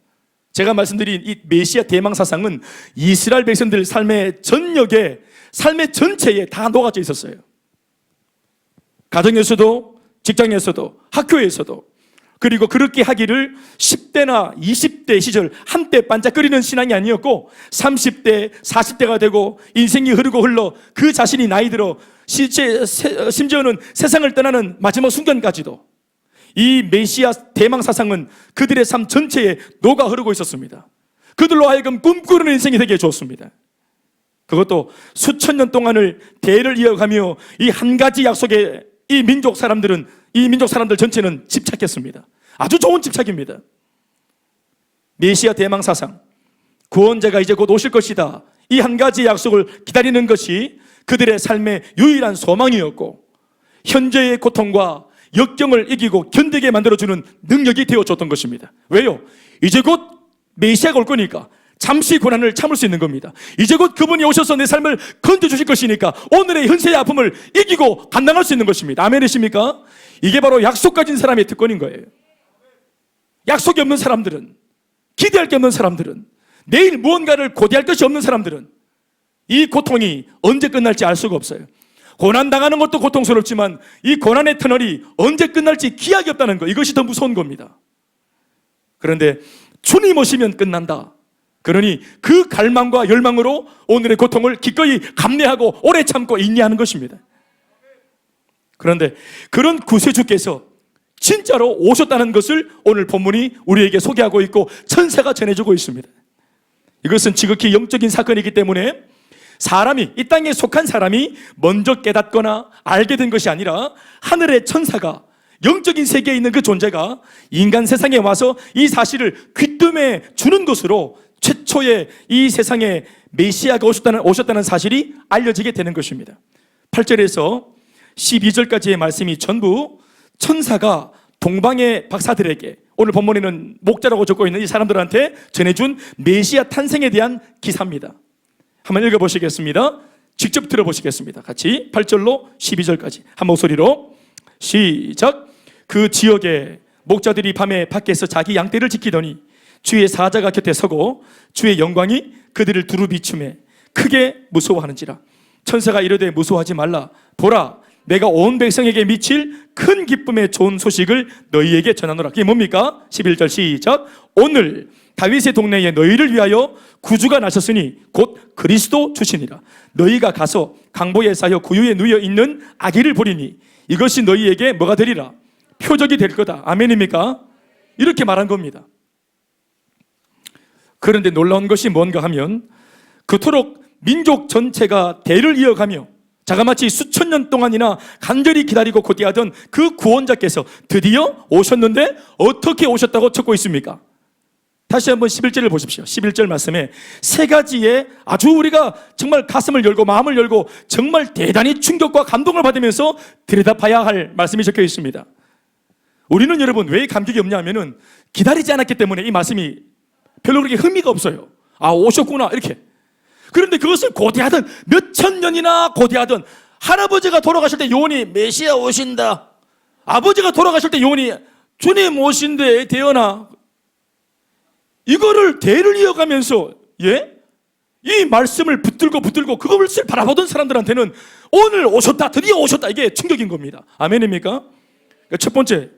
제가 말씀드린 이 메시아 대망 사상은 이스라엘 백성들 삶의 전역에, 삶의 전체에 다 녹아져 있었어요. 가정에서도, 직장에서도, 학교에서도. 그리고 그렇게 하기를 10대나 20대 시절 한때 반짝거리는 신앙이 아니었고 30대, 40대가 되고 인생이 흘러 그 자신이 나이 들어 심지어는 세상을 떠나는 마지막 순간까지도 이 메시아 대망 사상은 그들의 삶 전체에 녹아 흐르고 있었습니다. 그들로 하여금 꿈꾸는 인생이 되게 해주었습니다. 그것도 수천 년 동안을 대를 이어가며 이 한 가지 약속에 이 민족 사람들 전체는 집착했습니다. 아주 좋은 집착입니다. 메시아 대망 사상, 구원자가 이제 곧 오실 것이다, 이 한 가지 약속을 기다리는 것이 그들의 삶의 유일한 소망이었고 현재의 고통과 역경을 이기고 견디게 만들어주는 능력이 되어줬던 것입니다. 왜요? 이제 곧 메시아가 올 거니까 잠시 고난을 참을 수 있는 겁니다. 이제 곧 그분이 오셔서 내 삶을 건져주실 것이니까 오늘의 현세의 아픔을 이기고 감당할 수 있는 것입니다. 아멘이십니까? 이게 바로 약속 가진 사람의 특권인 거예요. 약속이 없는 사람들은, 기대할 게 없는 사람들은, 내일 무언가를 고대할 것이 없는 사람들은 이 고통이 언제 끝날지 알 수가 없어요. 고난당하는 것도 고통스럽지만 이 고난의 터널이 언제 끝날지 기약이 없다는 것, 이것이 더 무서운 겁니다. 그런데 주님 오시면 끝난다. 그러니 그 갈망과 열망으로 오늘의 고통을 기꺼이 감내하고 오래 참고 인내하는 것입니다. 그런데 그런 구세주께서 진짜로 오셨다는 것을 오늘 본문이 우리에게 소개하고 있고 천사가 전해주고 있습니다. 이것은 지극히 영적인 사건이기 때문에 사람이, 이 땅에 속한 사람이 먼저 깨닫거나 알게 된 것이 아니라 하늘의 천사가, 영적인 세계에 있는 그 존재가 인간 세상에 와서 이 사실을 귀뜸해 주는 것으로 최초의 이 세상에 메시아가 오셨다는 사실이 알려지게 되는 것입니다. 8절에서 12절까지의 말씀이 전부 천사가 동방의 박사들에게, 오늘 본문에는 목자라고 적고 있는 이 사람들한테 전해준 메시아 탄생에 대한 기사입니다. 한번 읽어보시겠습니다. 직접 들어보시겠습니다. 같이 8절로 12절까지 한 목소리로 시작. 그 지역에 목자들이 밤에 밖에서 자기 양떼를 지키더니 주의 사자가 곁에 서고 주의 영광이 그들을 두루 비추매 크게 무서워하는지라. 천사가 이르되 무서워하지 말라. 보라, 내가 온 백성에게 미칠 큰 기쁨의 좋은 소식을 너희에게 전하노라. 그게 뭡니까? 11절 시작. 오늘 다윗의 동네에 너희를 위하여 구주가 나셨으니 곧 그리스도 주시니라. 너희가 가서 강보에 쌓여 구유에 누워 있는 아기를 보리니 이것이 너희에게 뭐가 되리라? 표적이 될 거다. 아멘입니까? 이렇게 말한 겁니다. 그런데 놀라운 것이 뭔가 하면 그토록 민족 전체가 대를 이어가며 자가마치 수천 년 동안이나 간절히 기다리고 고대하던 그 구원자께서 드디어 오셨는데 어떻게 오셨다고 적고 있습니까? 다시 한번 11절을 보십시오. 11절 말씀에 세 가지의 아주 우리가 정말 가슴을 열고 마음을 열고 정말 대단히 충격과 감동을 받으면서 들여다봐야 할 말씀이 적혀 있습니다. 우리는 여러분 왜 감격이 없냐면은 기다리지 않았기 때문에 이 말씀이 별로 그렇게 흥미가 없어요. 아, 오셨구나 이렇게. 그런데 그것을 고대하던 몇천 년이나 고대하던 할아버지가 돌아가실 때 요원이 메시아 오신다, 아버지가 돌아가실 때 요원이 주님 오신대 대연아, 이거를 대를 이어가면서 이 말씀을 붙들고 그것을 바라보던 사람들한테는 오늘 오셨다, 드디어 오셨다, 이게 충격인 겁니다. 아멘입니까? 첫 번째,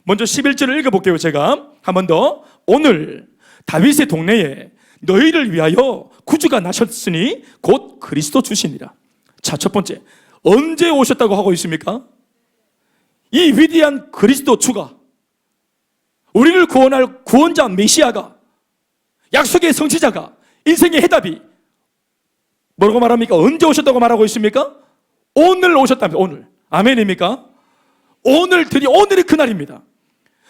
먼저 11절을 읽어볼게요. 제가 한 번 더. 오늘 다윗의 동네에 너희를 위하여 구주가 나셨으니 곧 그리스도 주시니라. 자, 첫 번째, 언제 오셨다고 하고 있습니까? 이 위대한 그리스도 주가, 우리를 구원할 구원자 메시아가, 약속의 성취자가, 인생의 해답이 뭐라고 말합니까? 언제 오셨다고 말하고 있습니까? 오늘 오셨답니다. 오늘. 아멘입니까? 오늘 드디어, 오늘이 그날입니다.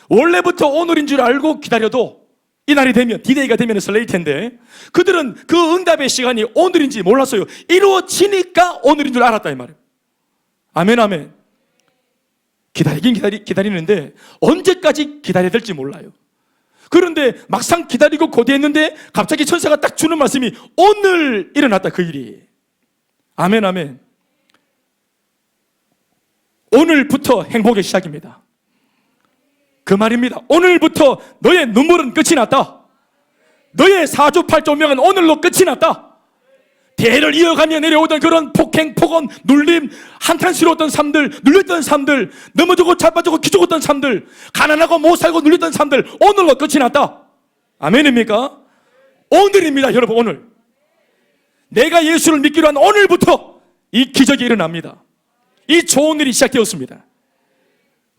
원래부터 오늘인 줄 알고 기다려도 이 날이 되면, 디데이가 되면 설레일 텐데 그들은 그 응답의 시간이 오늘인지 몰랐어요. 이루어지니까 오늘인 줄 알았다 이 말이에요. 아멘 아멘. 기다리는데 언제까지 기다려야 될지 몰라요. 그런데 막상 기다리고 고대했는데 갑자기 천사가 딱 주는 말씀이 오늘 일어났다, 그 일이. 아멘 아멘. 오늘부터 행복의 시작입니다. 그 말입니다. 오늘부터 너의 눈물은 끝이 났다. 너의 사주팔조명은 오늘로 끝이 났다. 대를 이어가며 내려오던 그런 폭행, 폭언, 눌림, 한탄스러웠던 삶들, 눌렸던 삶들, 넘어지고 자빠지고 기죽었던 삶들, 가난하고 못 살고 눌렸던 삶들, 오늘로 끝이 났다. 아멘입니까? 오늘입니다, 여러분. 오늘 내가 예수를 믿기로 한 오늘부터 이 기적이 일어납니다. 이 좋은 일이 시작되었습니다.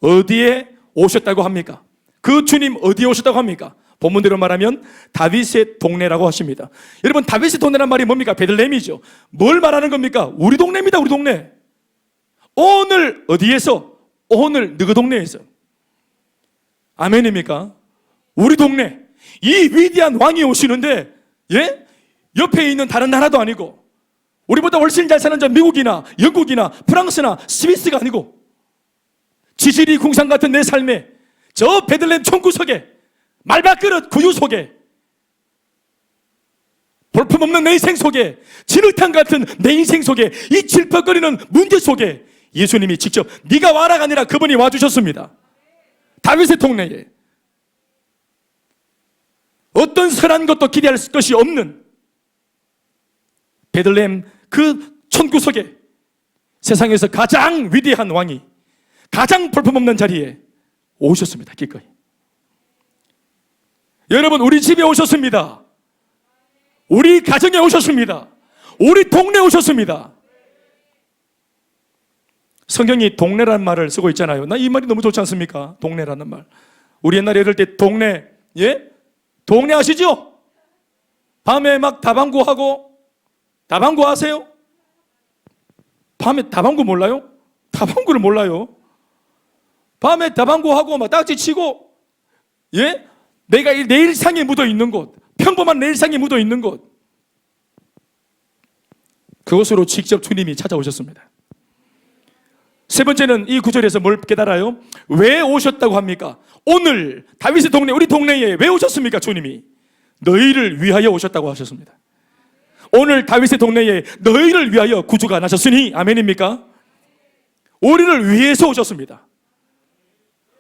어디에 오셨다고 합니까? 그 주님 어디에 오셨다고 합니까? 본문대로 말하면 다윗의 동네라고 하십니다. 여러분, 다윗의 동네란 말이 뭡니까? 베들레헴이죠. 뭘 말하는 겁니까? 우리 동네입니다. 우리 동네. 오늘 어디에서? 오늘 너희 동네에서. 아멘입니까? 우리 동네. 이 위대한 왕이 오시는데 옆에 있는 다른 나라도 아니고 우리보다 훨씬 잘 사는 저 미국이나 영국이나 프랑스나 스위스가 아니고 지질이 궁상 같은 내 삶에 저 베들레헴 총구석에 말밥그릇 구유 속에 볼품없는 내 인생 속에 진흙탕 같은 내 인생 속에 이 질퍽거리는 문제 속에 예수님이 직접 네가 와라가 아니라 그분이 와주셨습니다. 다윗의 동네에. 어떤 선한 것도 기대할 것이 없는 베들레헴 그 촌구석에 세상에서 가장 위대한 왕이 가장 볼품없는 자리에 오셨습니다. 기꺼이. 여러분, 우리 집에 오셨습니다. 우리 가정에 오셨습니다. 우리 동네에 오셨습니다. 성경이 동네라는 말을 쓰고 있잖아요. 나 이 말이 너무 좋지 않습니까? 동네라는 말. 우리 옛날에 어릴 때 동네, 예? 동네 아시죠? 밤에 막 다방구 하고, 다방구 아세요? 밤에 다방구 몰라요? 다방구를 몰라요. 밤에 다방구 하고 막 딱지 치고, 예? 내가 내 일상에 묻어 있는 곳, 평범한 내 일상에 묻어 있는 곳, 그곳으로 직접 주님이 찾아오셨습니다. 세 번째는 이 구절에서 뭘 깨달아요? 왜 오셨다고 합니까? 오늘 다윗의 동네, 우리 동네에 왜 오셨습니까? 주님이 너희를 위하여 오셨다고 하셨습니다. 오늘 다윗의 동네에 너희를 위하여 구주가 나셨으니, 아멘입니까? 우리를 위해서 오셨습니다.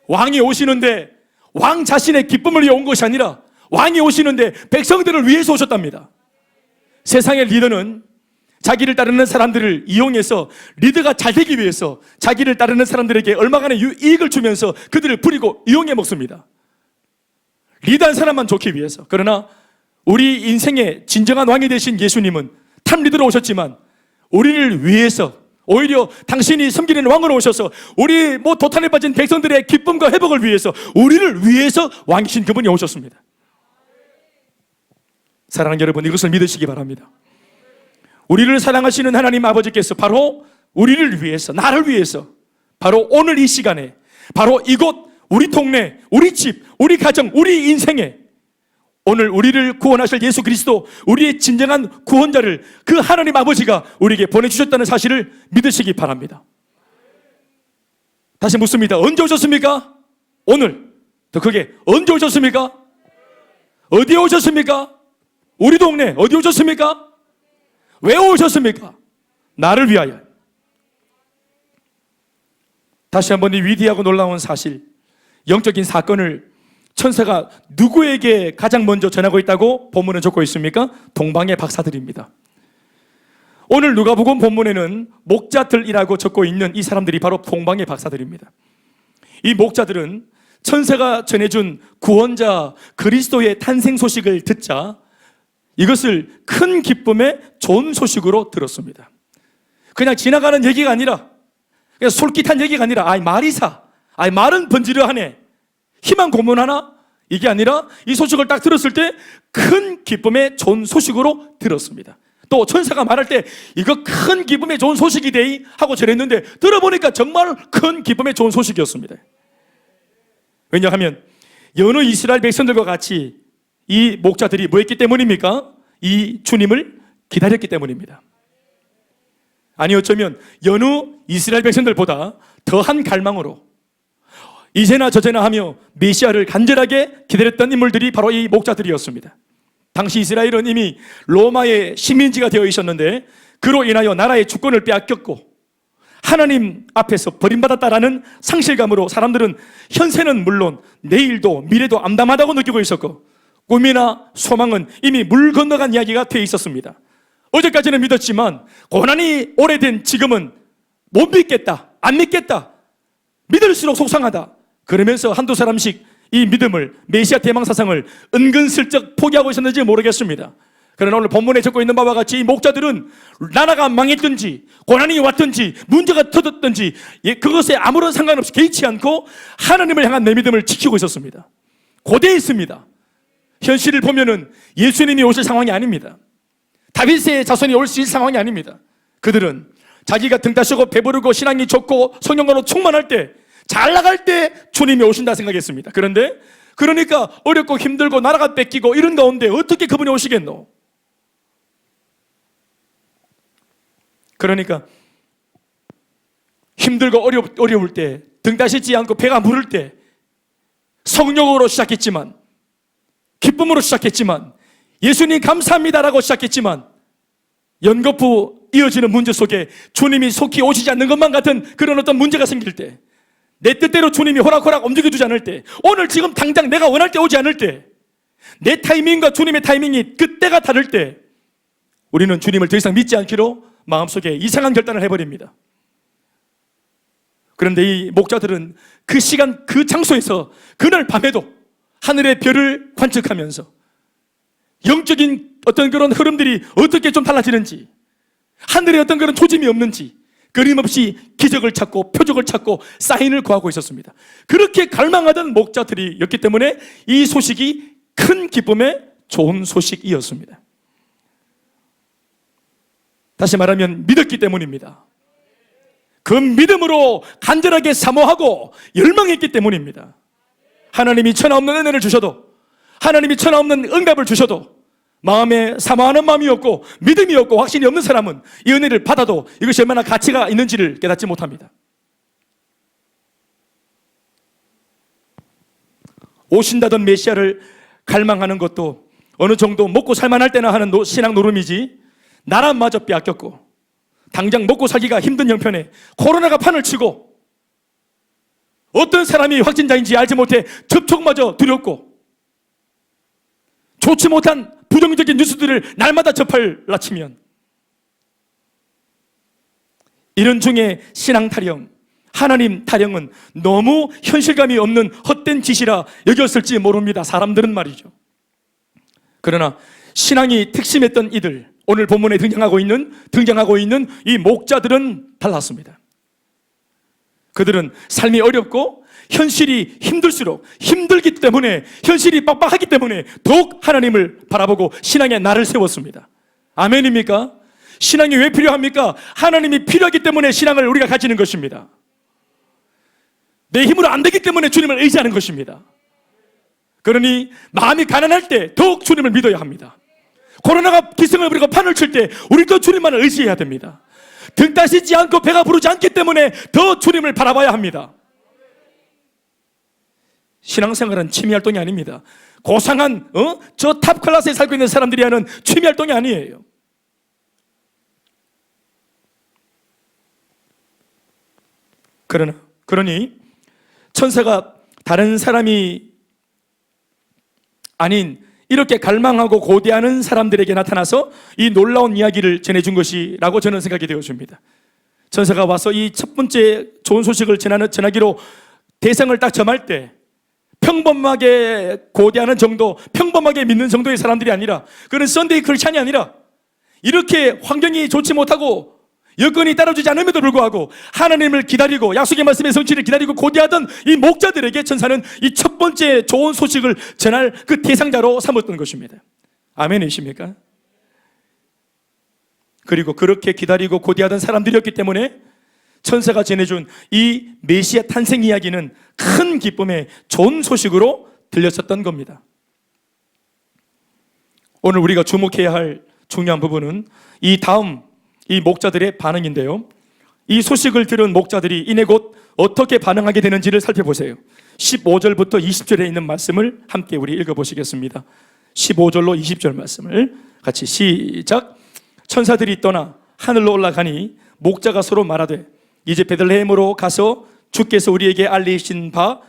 왕이 오시는데 왕 자신의 기쁨을 위해 온 것이 아니라 왕이 오시는데 백성들을 위해서 오셨답니다. 세상의 리더는 자기를 따르는 사람들을 이용해서 리더가 잘 되기 위해서 자기를 따르는 사람들에게 얼마간의 이익을 주면서 그들을 부리고 이용해 먹습니다. 리더한 사람만 좋기 위해서. 그러나 우리 인생의 진정한 왕이 되신 예수님은 탑 리더로 오셨지만 우리를 위해서, 오히려 당신이 섬기는 왕으로 오셔서 우리 도탄에 빠진 백성들의 기쁨과 회복을 위해서, 우리를 위해서 왕이신 그분이 오셨습니다. 사랑하는 여러분, 이것을 믿으시기 바랍니다. 우리를 사랑하시는 하나님 아버지께서 바로 우리를 위해서, 나를 위해서, 바로 오늘 이 시간에, 바로 이곳, 우리 동네, 우리 집, 우리 가정, 우리 인생에 오늘 우리를 구원하실 예수 그리스도, 우리의 진정한 구원자를 그 하나님 아버지가 우리에게 보내주셨다는 사실을 믿으시기 바랍니다. 다시 묻습니다. 언제 오셨습니까? 오늘. 더 크게, 언제 오셨습니까? 어디에 오셨습니까? 우리 동네 어디 오셨습니까? 왜 오셨습니까? 나를 위하여. 다시 한번 이 위대하고 놀라운 사실, 영적인 사건을 천사가 누구에게 가장 먼저 전하고 있다고 본문은 적고 있습니까? 동방의 박사들입니다. 오늘 누가복음 본문에는 목자들이라고 적고 있는 이 사람들이 바로 동방의 박사들입니다. 이 목자들은 천사가 전해준 구원자 그리스도의 탄생 소식을 듣자 이것을 큰 기쁨의 좋은 소식으로 들었습니다. 그냥 지나가는 얘기가 아니라, 그냥 솔깃한 얘기가 아니라, 말이사, 말은 번지르하네, 희망 고문하나? 이게 아니라 이 소식을 딱 들었을 때 큰 기쁨의 좋은 소식으로 들었습니다. 또 천사가 말할 때 이거 큰 기쁨의 좋은 소식이 되이 하고 전했는데 들어보니까 정말 큰 기쁨의 좋은 소식이었습니다. 왜냐하면 여느 이스라엘 백성들과 같이 이 목자들이 뭐 했기 때문입니까? 이 주님을 기다렸기 때문입니다. 아니, 어쩌면 여느 이스라엘 백성들보다 더한 갈망으로 이제나 저제나 하며 메시아를 간절하게 기다렸던 인물들이 바로 이 목자들이었습니다. 당시 이스라엘은 이미 로마의 식민지가 되어 있었는데 그로 인하여 나라의 주권을 빼앗겼고 하나님 앞에서 버림받았다라는 상실감으로 사람들은 현세는 물론 내일도 미래도 암담하다고 느끼고 있었고 꿈이나 소망은 이미 물 건너간 이야기가 되어 있었습니다. 어제까지는 믿었지만 고난이 오래된 지금은 못 믿겠다, 안 믿겠다, 믿을수록 속상하다, 그러면서 한두 사람씩 이 믿음을, 메시아 대망사상을 은근슬쩍 포기하고 있었는지 모르겠습니다. 그러나 오늘 본문에 적고 있는 바와 같이 이 목자들은 나라가 망했든지 고난이 왔든지 문제가 터졌든지 그것에 아무런 상관없이 개의치 않고 하나님을 향한 내 믿음을 지키고 있었습니다. 고대에 있습니다. 현실을 보면은 예수님이 오실 상황이 아닙니다. 다윗의 자손이 올 수 있는 상황이 아닙니다. 그들은 자기가 등 따시고 배부르고 신앙이 좋고 성령으로 충만할 때, 잘 나갈 때 주님이 오신다 생각했습니다. 그런데 그러니까 어렵고 힘들고 나라가 뺏기고 이런 가운데 어떻게 그분이 오시겠노? 그러니까 힘들고 어려울 때, 등 따시지 않고 배가 부를 때 성령으로 시작했지만, 기쁨으로 시작했지만, 예수님 감사합니다라고 시작했지만 연거푸 이어지는 문제 속에 주님이 속히 오시지 않는 것만 같은 그런 어떤 문제가 생길 때, 내 뜻대로 주님이 호락호락 움직여주지 않을 때, 오늘 지금 당장 내가 원할 때 오지 않을 때, 내 타이밍과 주님의 타이밍이 그때가 다를 때 우리는 주님을 더 이상 믿지 않기로 마음속에 이상한 결단을 해버립니다. 그런데 이 목자들은 그 시간 그 장소에서 그날 밤에도 하늘의 별을 관측하면서 영적인 어떤 그런 흐름들이 어떻게 좀 달라지는지, 하늘에 어떤 그런 조짐이 없는지 끊임없이 기적을 찾고 표적을 찾고 사인을 구하고 있었습니다. 그렇게 갈망하던 목자들이었기 때문에 이 소식이 큰 기쁨의 좋은 소식이었습니다. 다시 말하면 믿었기 때문입니다. 그 믿음으로 간절하게 사모하고 열망했기 때문입니다. 하나님이 천하없는 은혜를 주셔도, 하나님이 천하없는 응답을 주셔도 마음에 사모하는 마음이 없고 믿음이 없고 확신이 없는 사람은 이 은혜를 받아도 이것이 얼마나 가치가 있는지를 깨닫지 못합니다. 오신다던 메시아를 갈망하는 것도 어느 정도 먹고 살만할 때나 하는 신앙 노름이지, 나라마저 빼앗겼고 당장 먹고 살기가 힘든 형편에 코로나가 판을 치고 어떤 사람이 확진자인지 알지 못해 접촉마저 두렵고 좋지 못한 부정적인 뉴스들을 날마다 접할 라치면, 이런 중에 신앙 타령, 하나님 타령은 너무 현실감이 없는 헛된 짓이라 여겼을지 모릅니다. 사람들은 말이죠. 그러나 신앙이 특심했던 이들, 오늘 본문에 등장하고 있는 이 목자들은 달랐습니다. 그들은 삶이 어렵고 현실이 힘들수록, 힘들기 때문에, 현실이 빡빡하기 때문에 더욱 하나님을 바라보고 신앙의 날을 세웠습니다. 아멘입니까? 신앙이 왜 필요합니까? 하나님이 필요하기 때문에 신앙을 우리가 가지는 것입니다. 내 힘으로 안 되기 때문에 주님을 의지하는 것입니다. 그러니 마음이 가난할 때 더욱 주님을 믿어야 합니다. 코로나가 기승을 부리고 판을 칠 때 우리도 주님만을 의지해야 됩니다. 등 따시지 않고 배가 부르지 않기 때문에 더 주님을 바라봐야 합니다. 신앙생활은 취미활동이 아닙니다. 고상한 저 탑 클래스에 살고 있는 사람들이 하는 취미활동이 아니에요. 그러니 천사가 다른 사람이 아닌 이렇게 갈망하고 고대하는 사람들에게 나타나서 이 놀라운 이야기를 전해준 것이라고 저는 생각이 되어집니다. 천사가 와서 이 첫 번째 좋은 소식을 전하기로 대상을 딱 점할 때 평범하게 고대하는 정도, 평범하게 믿는 정도의 사람들이 아니라, 그런 썬데이 크리스찬이 아니라 이렇게 환경이 좋지 못하고 여건이 따라주지 않음에도 불구하고 하나님을 기다리고 약속의 말씀의 성취를 기다리고 고대하던 이 목자들에게 천사는 이 첫 번째 좋은 소식을 전할 그 대상자로 삼았던 것입니다. 아멘이십니까? 그리고 그렇게 기다리고 고대하던 사람들이었기 때문에 천사가 전해준 이 메시아 탄생 이야기는 큰 기쁨의 좋은 소식으로 들렸었던 겁니다. 오늘 우리가 주목해야 할 중요한 부분은 이 다음 이 목자들의 반응인데요, 이 소식을 들은 목자들이 이내 곧 어떻게 반응하게 되는지를 살펴보세요. 15절부터 20절에 있는 말씀을 함께 우리 읽어보시겠습니다. 15절로 20절 말씀을 같이 시작. 천사들이 떠나 하늘로 올라가니 목자가 서로 말하되 이제 베들레헴으로 가서 주께서 우리에게 알리신 바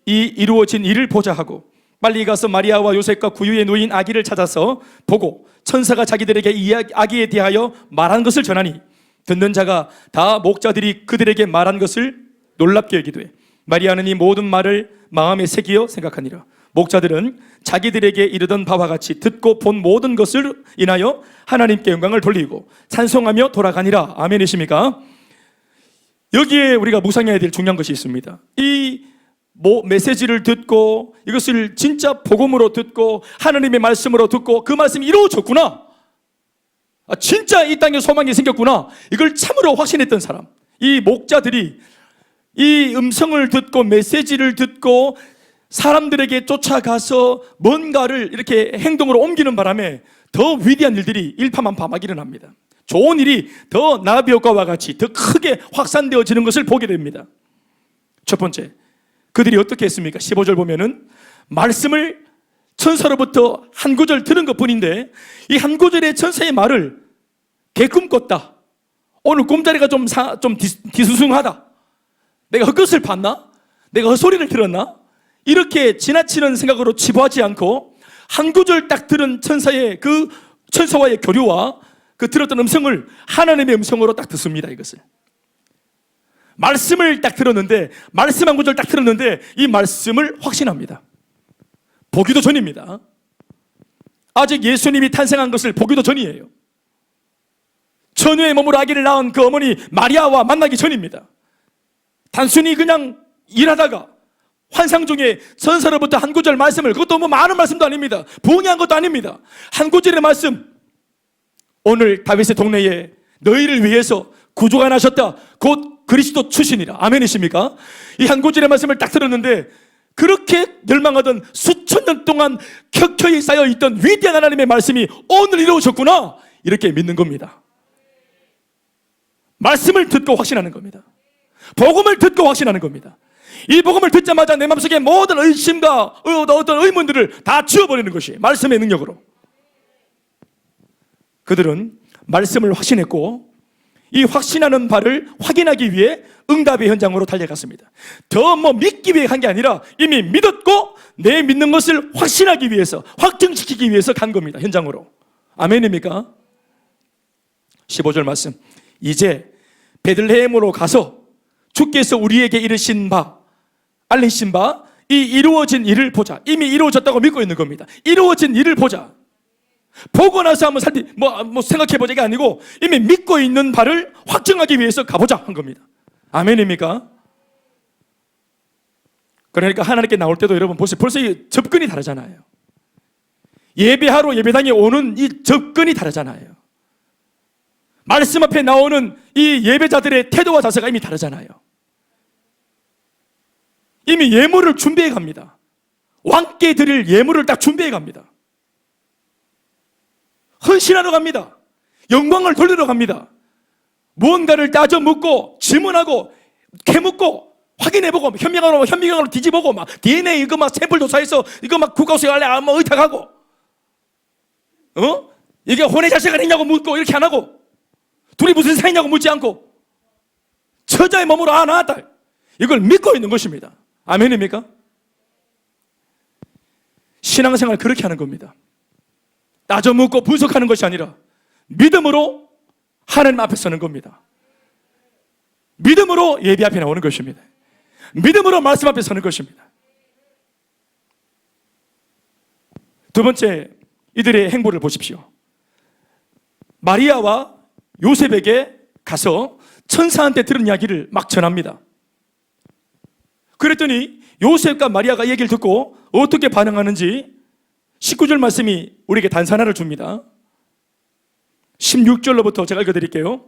이 이루어진 일을 보자 하고 빨리 가서 마리아와 요셉과 구유에 누인 아기를 찾아서 보고 천사가 자기들에게 이 아기에 대하여 말한 것을 전하니 듣는 자가 다 목자들이 그들에게 말한 것을 놀랍게 여기되 마리아는 이 모든 말을 마음에 새기어 생각하니라. 목자들은 자기들에게 이르던 바와 같이 듣고 본 모든 것을 인하여 하나님께 영광을 돌리고 찬송하며 돌아가니라. 아멘이십니까? 여기에 우리가 묵상해야 될 중요한 것이 있습니다. 이 메시지를 듣고 이것을 진짜 복음으로 듣고 하나님의 말씀으로 듣고 그 말씀이 이루어졌구나, 진짜 이 땅에 소망이 생겼구나, 이걸 참으로 확신했던 사람, 이 목자들이 이 음성을 듣고 메시지를 듣고 사람들에게 쫓아가서 뭔가를 이렇게 행동으로 옮기는 바람에 더 위대한 일들이 일파만파막 일어납니다. 좋은 일이 더 나비 효과와 같이 더 크게 확산되어지는 것을 보게 됩니다. 첫 번째, 그들이 어떻게 했습니까? 15절 보면은 말씀을 천사로부터 한 구절 들은 것뿐인데 이 한 구절의 천사의 말을 개꿈 꿨다, 오늘 꿈자리가 좀 뒤수숭하다, 내가 헛것을 봤나? 내가 헛소리를 들었나? 이렇게 지나치는 생각으로 치부하지 않고 한 구절 딱 들은 천사의 그 천사와의 교류와 그 들었던 음성을 하나님의 음성으로 딱 듣습니다. 이것을 말씀을 딱 들었는데, 말씀 한 구절 딱 들었는데 이 말씀을 확신합니다. 보기도 전입니다. 아직 예수님이 탄생한 것을 보기도 전이에요. 처녀의 몸으로 아기를 낳은 그 어머니 마리아와 만나기 전입니다. 단순히 그냥 일하다가 환상 중에 선사로부터 한 구절 말씀을, 그것도 뭐 많은 말씀도 아닙니다. 붕괴한 것도 아닙니다. 한 구절의 말씀, 오늘 다윗의 동네에 너희를 위해서 구주가 나셨다, 곧 그리스도 출신이라. 아멘이십니까? 이 한 구절의 말씀을 딱 들었는데 그렇게 멸망하던 수천 년 동안 켜켜이 쌓여있던 위대한 하나님의 말씀이 오늘 이루어졌구나, 이렇게 믿는 겁니다. 말씀을 듣고 확신하는 겁니다. 복음을 듣고 확신하는 겁니다. 이 복음을 듣자마자 내 마음속에 모든 의심과 어떤 의문들을 다 지워버리는 것이 말씀의 능력으로. 그들은 말씀을 확신했고 이 확신하는 바를 확인하기 위해 응답의 현장으로 달려갔습니다. 더 뭐 믿기 위해 간 게 아니라 이미 믿었고 내 믿는 것을 확신하기 위해서, 확증시키기 위해서 간 겁니다. 현장으로. 아멘입니까? 15절 말씀, 이제 베들레헴으로 가서 주께서 우리에게 알리신 바 이 이루어진 일을 보자. 이미 이루어졌다고 믿고 있는 겁니다. 이루어진 일을 보자. 보고 나서 한번 생각해보자 게 아니고 이미 믿고 있는 바를 확증하기 위해서 가보자 한 겁니다. 아멘입니까? 그러니까 하나님께 나올 때도 여러분 보세요. 벌써 이 접근이 다르잖아요. 예배하러 예배당에 오는 이 접근이 다르잖아요. 말씀 앞에 나오는 이 예배자들의 태도와 자세가 이미 다르잖아요. 이미 예물을 준비해 갑니다. 왕께 드릴 예물을 딱 준비해 갑니다. 헌신하러 갑니다. 영광을 돌리러 갑니다. 무언가를 따져 묻고 질문하고 캐묻고 확인해보고 현미경으로 뒤집어보고 막 DNA 이거 막 샘플 조사해서 이거 막 국가수에 갈래 뭐 의탁하고 이게 혼의 자체가 있냐고 묻고 이렇게 안 하고 둘이 무슨 사이냐고 묻지 않고 처자의 몸으로 나왔다. 이걸 믿고 있는 것입니다. 아멘입니까? 신앙생활 그렇게 하는 겁니다. 따져 묻고 분석하는 것이 아니라 믿음으로 하나님 앞에 서는 겁니다. 믿음으로 예배 앞에 나오는 것입니다. 믿음으로 말씀 앞에 서는 것입니다. 두 번째, 이들의 행보를 보십시오. 마리아와 요셉에게 가서 천사한테 들은 이야기를 막 전합니다. 그랬더니 요셉과 마리아가 얘기를 듣고 어떻게 반응하는지 19절 말씀이 우리에게 단서하나를 줍니다. 16절로부터 제가 읽어드릴게요.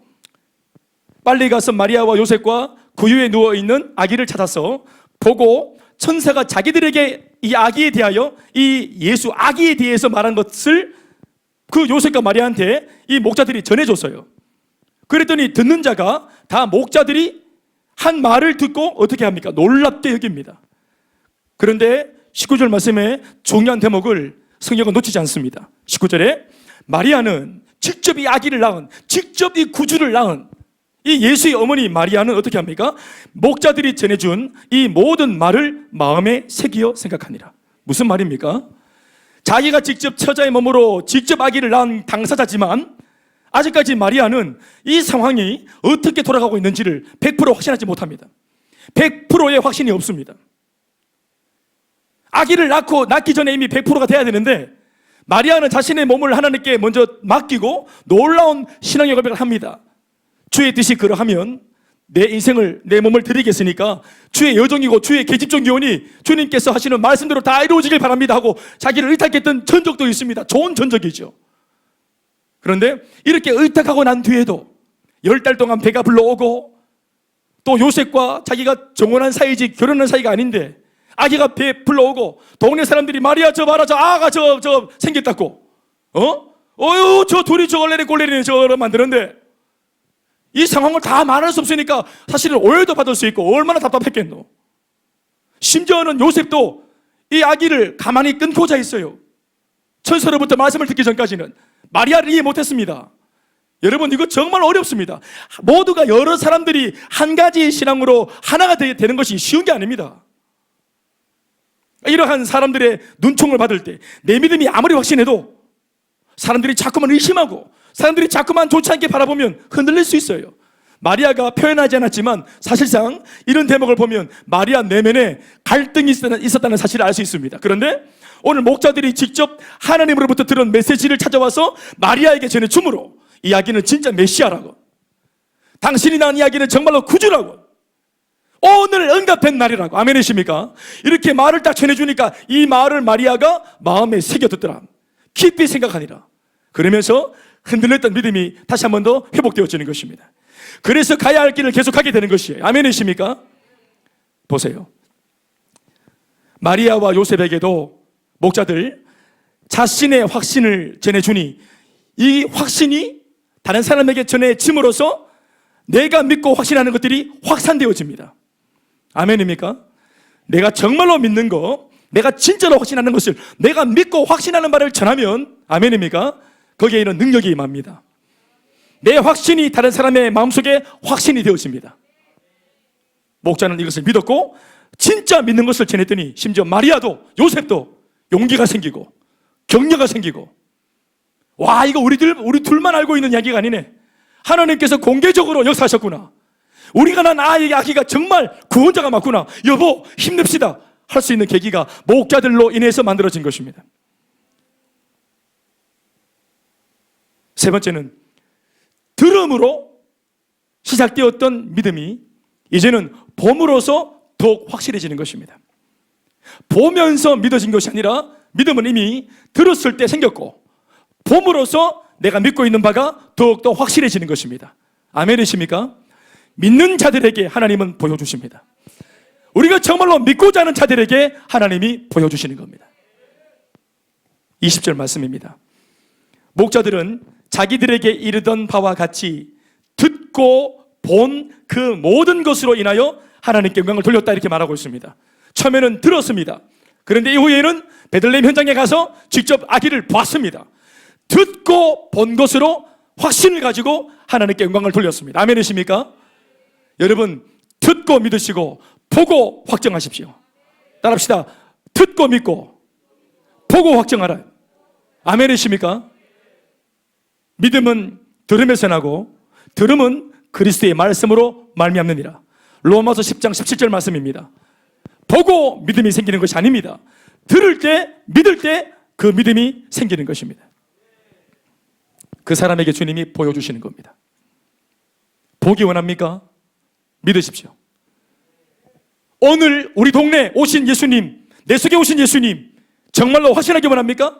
빨리 가서 마리아와 요셉과 구유에 누워있는 아기를 찾아서 보고 천사가 자기들에게 이 아기에 대하여, 이 예수 아기에 대해서 말한 것을 그 요셉과 마리아한테 이 목자들이 전해줬어요. 그랬더니 듣는 자가 다 목자들이 한 말을 듣고 어떻게 합니까? 놀랍게 여깁니다. 그런데 19절 말씀에 중요한 대목을 성경은 놓치지 않습니다. 19절에 마리아는 직접 이 아기를 낳은, 직접 이 구주를 낳은 이 예수의 어머니 마리아는 어떻게 합니까? 목자들이 전해준 이 모든 말을 마음에 새기어 생각하니라. 무슨 말입니까? 자기가 직접 처자의 몸으로 직접 아기를 낳은 당사자지만 아직까지 마리아는 이 상황이 어떻게 돌아가고 있는지를 100% 확신하지 못합니다. 100%의 확신이 없습니다. 아기를 낳기 전에 이미 100%가 돼야 되는데 마리아는 자신의 몸을 하나님께 먼저 맡기고 놀라운 신앙의 고백을 합니다. 주의 뜻이 그러하면 내 인생을, 내 몸을 드리겠으니까 주의 여종이고 주의 계집종 기원이 주님께서 하시는 말씀대로 다 이루어지길 바랍니다 하고 자기를 의탁했던 전적도 있습니다. 좋은 전적이죠. 그런데 이렇게 의탁하고 난 뒤에도 10달 동안 배가 불러오고 또 요셉과 자기가 정혼한 사이지 결혼한 사이가 아닌데 아기가 배 불러오고 동네 사람들이 마리아 저 봐라 저 아가 저 생겼다고 저 둘이 저걸레리 꼴레리네 저걸 만드는데 이 상황을 다 말할 수 없으니까 사실은 오해도 받을 수 있고 얼마나 답답했겠노. 심지어는 요셉도 이 아기를 가만히 끊고자 했어요. 천사로부터 말씀을 듣기 전까지는 마리아를 이해 못했습니다. 여러분 이거 정말 어렵습니다. 모두가 여러 사람들이 한 가지 신앙으로 하나가 되는 것이 쉬운 게 아닙니다. 이러한 사람들의 눈총을 받을 때 내 믿음이 아무리 확신해도 사람들이 자꾸만 의심하고 사람들이 자꾸만 좋지 않게 바라보면 흔들릴 수 있어요. 마리아가 표현하지 않았지만 사실상 이런 대목을 보면 마리아 내면에 갈등이 있었다는 사실을 알 수 있습니다. 그런데 오늘 목자들이 직접 하나님으로부터 들은 메시지를 찾아와서 마리아에게 전해줌으로 이야기는 진짜 메시아라고, 당신이 낳은 이야기는 정말로 구주라고, 오늘 응답된 날이라고, 아멘이십니까? 이렇게 말을 딱 전해주니까 이 말을 마리아가 마음에 새겨듣더라. 깊이 생각하니라. 그러면서 흔들렸던 믿음이 다시 한 번 더 회복되어지는 것입니다. 그래서 가야 할 길을 계속하게 되는 것이에요. 아멘이십니까? 보세요. 마리아와 요셉에게도 목자들 자신의 확신을 전해주니 이 확신이 다른 사람에게 전해짐으로써 내가 믿고 확신하는 것들이 확산되어집니다. 아멘입니까? 내가 정말로 믿는 거, 내가 진짜로 확신하는 것을 내가 믿고 확신하는 말을 전하면, 아멘입니까? 거기에는 능력이 임합니다. 내 확신이 다른 사람의 마음속에 확신이 되어집니다. 목자는 이것을 믿었고 진짜 믿는 것을 전했더니 심지어 마리아도 요셉도 용기가 생기고 격려가 생기고, 와, 이거 우리 둘만 알고 있는 이야기가 아니네. 하나님께서 공개적으로 역사하셨구나. 우리가 난 아기가 정말 구원자가 맞구나. 여보, 힘냅시다 할 수 있는 계기가 목자들로 인해서 만들어진 것입니다. 세 번째는 들음으로 시작되었던 믿음이 이제는 봄으로서 더욱 확실해지는 것입니다. 보면서 믿어진 것이 아니라 믿음은 이미 들었을 때 생겼고 봄으로서 내가 믿고 있는 바가 더욱더 확실해지는 것입니다. 아멘이십니까? 믿는 자들에게 하나님은 보여주십니다. 우리가 정말로 믿고자 하는 자들에게 하나님이 보여주시는 겁니다. 20절 말씀입니다. 목자들은 자기들에게 이르던 바와 같이 듣고 본 그 모든 것으로 인하여 하나님께 영광을 돌렸다, 이렇게 말하고 있습니다. 처음에는 들었습니다. 그런데 이후에는 베들레헴 현장에 가서 직접 아기를 봤습니다. 듣고 본 것으로 확신을 가지고 하나님께 영광을 돌렸습니다. 아멘이십니까? 여러분, 듣고 믿으시고 보고 확정하십시오. 따라합시다. 듣고 믿고 보고 확정하라. 아멘이십니까? 믿음은 들음에서 나고 들음은 그리스도의 말씀으로 말미암느니라. 로마서 10장 17절 말씀입니다. 보고 믿음이 생기는 것이 아닙니다. 들을 때, 믿을 때 그 믿음이 생기는 것입니다. 그 사람에게 주님이 보여주시는 겁니다. 보기 원합니까? 믿으십시오. 오늘 우리 동네에 오신 예수님, 내 속에 오신 예수님 정말로 확신하기 원합니까?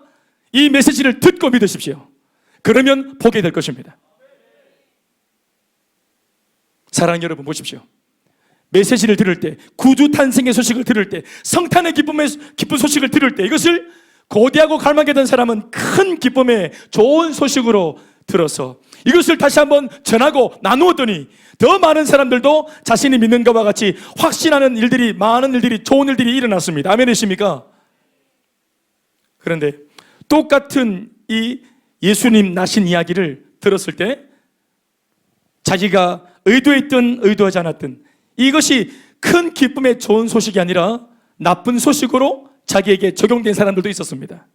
이 메시지를 듣고 믿으십시오. 그러면 보게 될 것입니다. 사랑하는 여러분, 보십시오. 메시지를 들을 때, 구주 탄생의 소식을 들을 때, 성탄의 기쁜 소식을 들을 때, 이것을 고대하고 갈망하던 사람은 큰 기쁨의 좋은 소식으로 들어서 이것을 다시 한번 전하고 나누었더니 더 많은 사람들도 자신이 믿는 것과 같이 확신하는 일들이, 많은 일들이, 좋은 일들이 일어났습니다. 아멘이십니까? 그런데 똑같은 이 예수님 나신 이야기를 들었을 때 자기가 의도했든 의도하지 않았든 이것이 큰 기쁨의 좋은 소식이 아니라 나쁜 소식으로 자기에게 적용된 사람들도 있었습니다.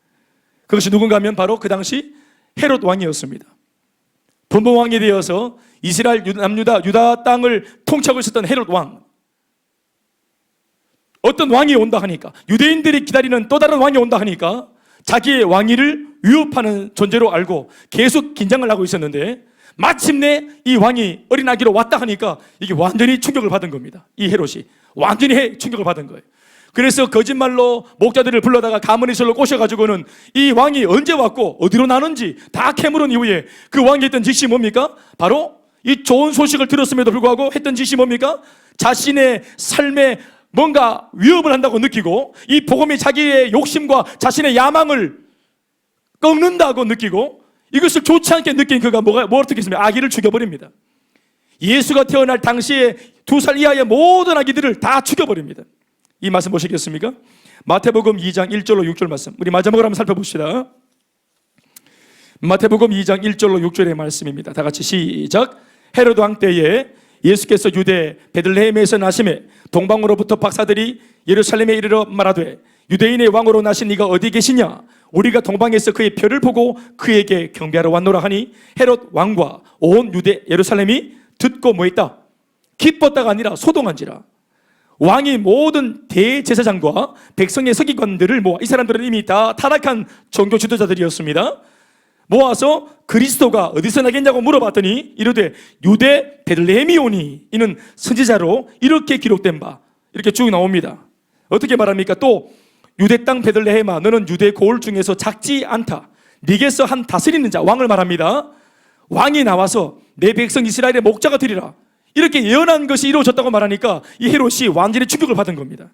그것이 누군가 하면 바로 그 당시 헤롯 왕이었습니다. 분봉왕이 되어서 이스라엘 남유다 유다 땅을 통치하고 있었던 헤롯 왕. 어떤 왕이 온다 하니까, 유대인들이 기다리는 또 다른 왕이 온다 하니까 자기의 왕위를 위협하는 존재로 알고 계속 긴장을 하고 있었는데 마침내 이 왕이 어린 아기로 왔다 하니까 이게 완전히 충격을 받은 겁니다. 이 헤롯이 완전히 충격을 받은 거예요. 그래서 거짓말로 목자들을 불러다가 가문의설로 꼬셔가지고는 이 왕이 언제 왔고 어디로 나는지 다 캐물은 이후에 그 왕이 했던 짓이 뭡니까? 바로 이 좋은 소식을 들었음에도 불구하고 했던 짓이 뭡니까? 자신의 삶에 뭔가 위협을 한다고 느끼고 이 복음이 자기의 욕심과 자신의 야망을 꺾는다고 느끼고 이것을 좋지 않게 느낀 그가 뭐 어떻게 했습니까? 아기를 죽여버립니다. 예수가 태어날 당시에 2살 이하의 모든 아기들을 다 죽여버립니다. 이 말씀 보시겠습니까? 마태복음 2장 1절로 6절 말씀, 우리 마지막으로 한번 살펴봅시다. 마태복음 2장 1절로 6절의 말씀입니다. 다 같이 시작. 헤로드 왕 때에 예수께서 유대 베들레헴에서 나심에 동방으로부터 박사들이 예루살렘에 이르러 말하되 유대인의 왕으로 나신 네가 어디 계시냐? 우리가 동방에서 그의 표를 보고 그에게 경배하러 왔노라 하니 헤롯 왕과 온 유대 예루살렘이 듣고 뭐했다? 기뻤다가 아니라 소동한지라. 왕이 모든 대제사장과 백성의 서기관들을 모아, 이 사람들은 이미 다 타락한 종교 지도자들이었습니다. 모아서 그리스도가 어디서 나겠냐고 물어봤더니 이르되 유대 베들레헴이오니 이는 선지자로 이렇게 기록된 바, 이렇게 쭉 나옵니다. 어떻게 말합니까? 또 유대 땅 베들레헴아 너는 유대 고을 중에서 작지 않다. 네게서 한 다스리는 자, 왕을 말합니다. 왕이 나와서 내 백성 이스라엘의 목자가 되리라, 이렇게 예언한 것이 이루어졌다고 말하니까 이 헤롯이 완전히 충격을 받은 겁니다.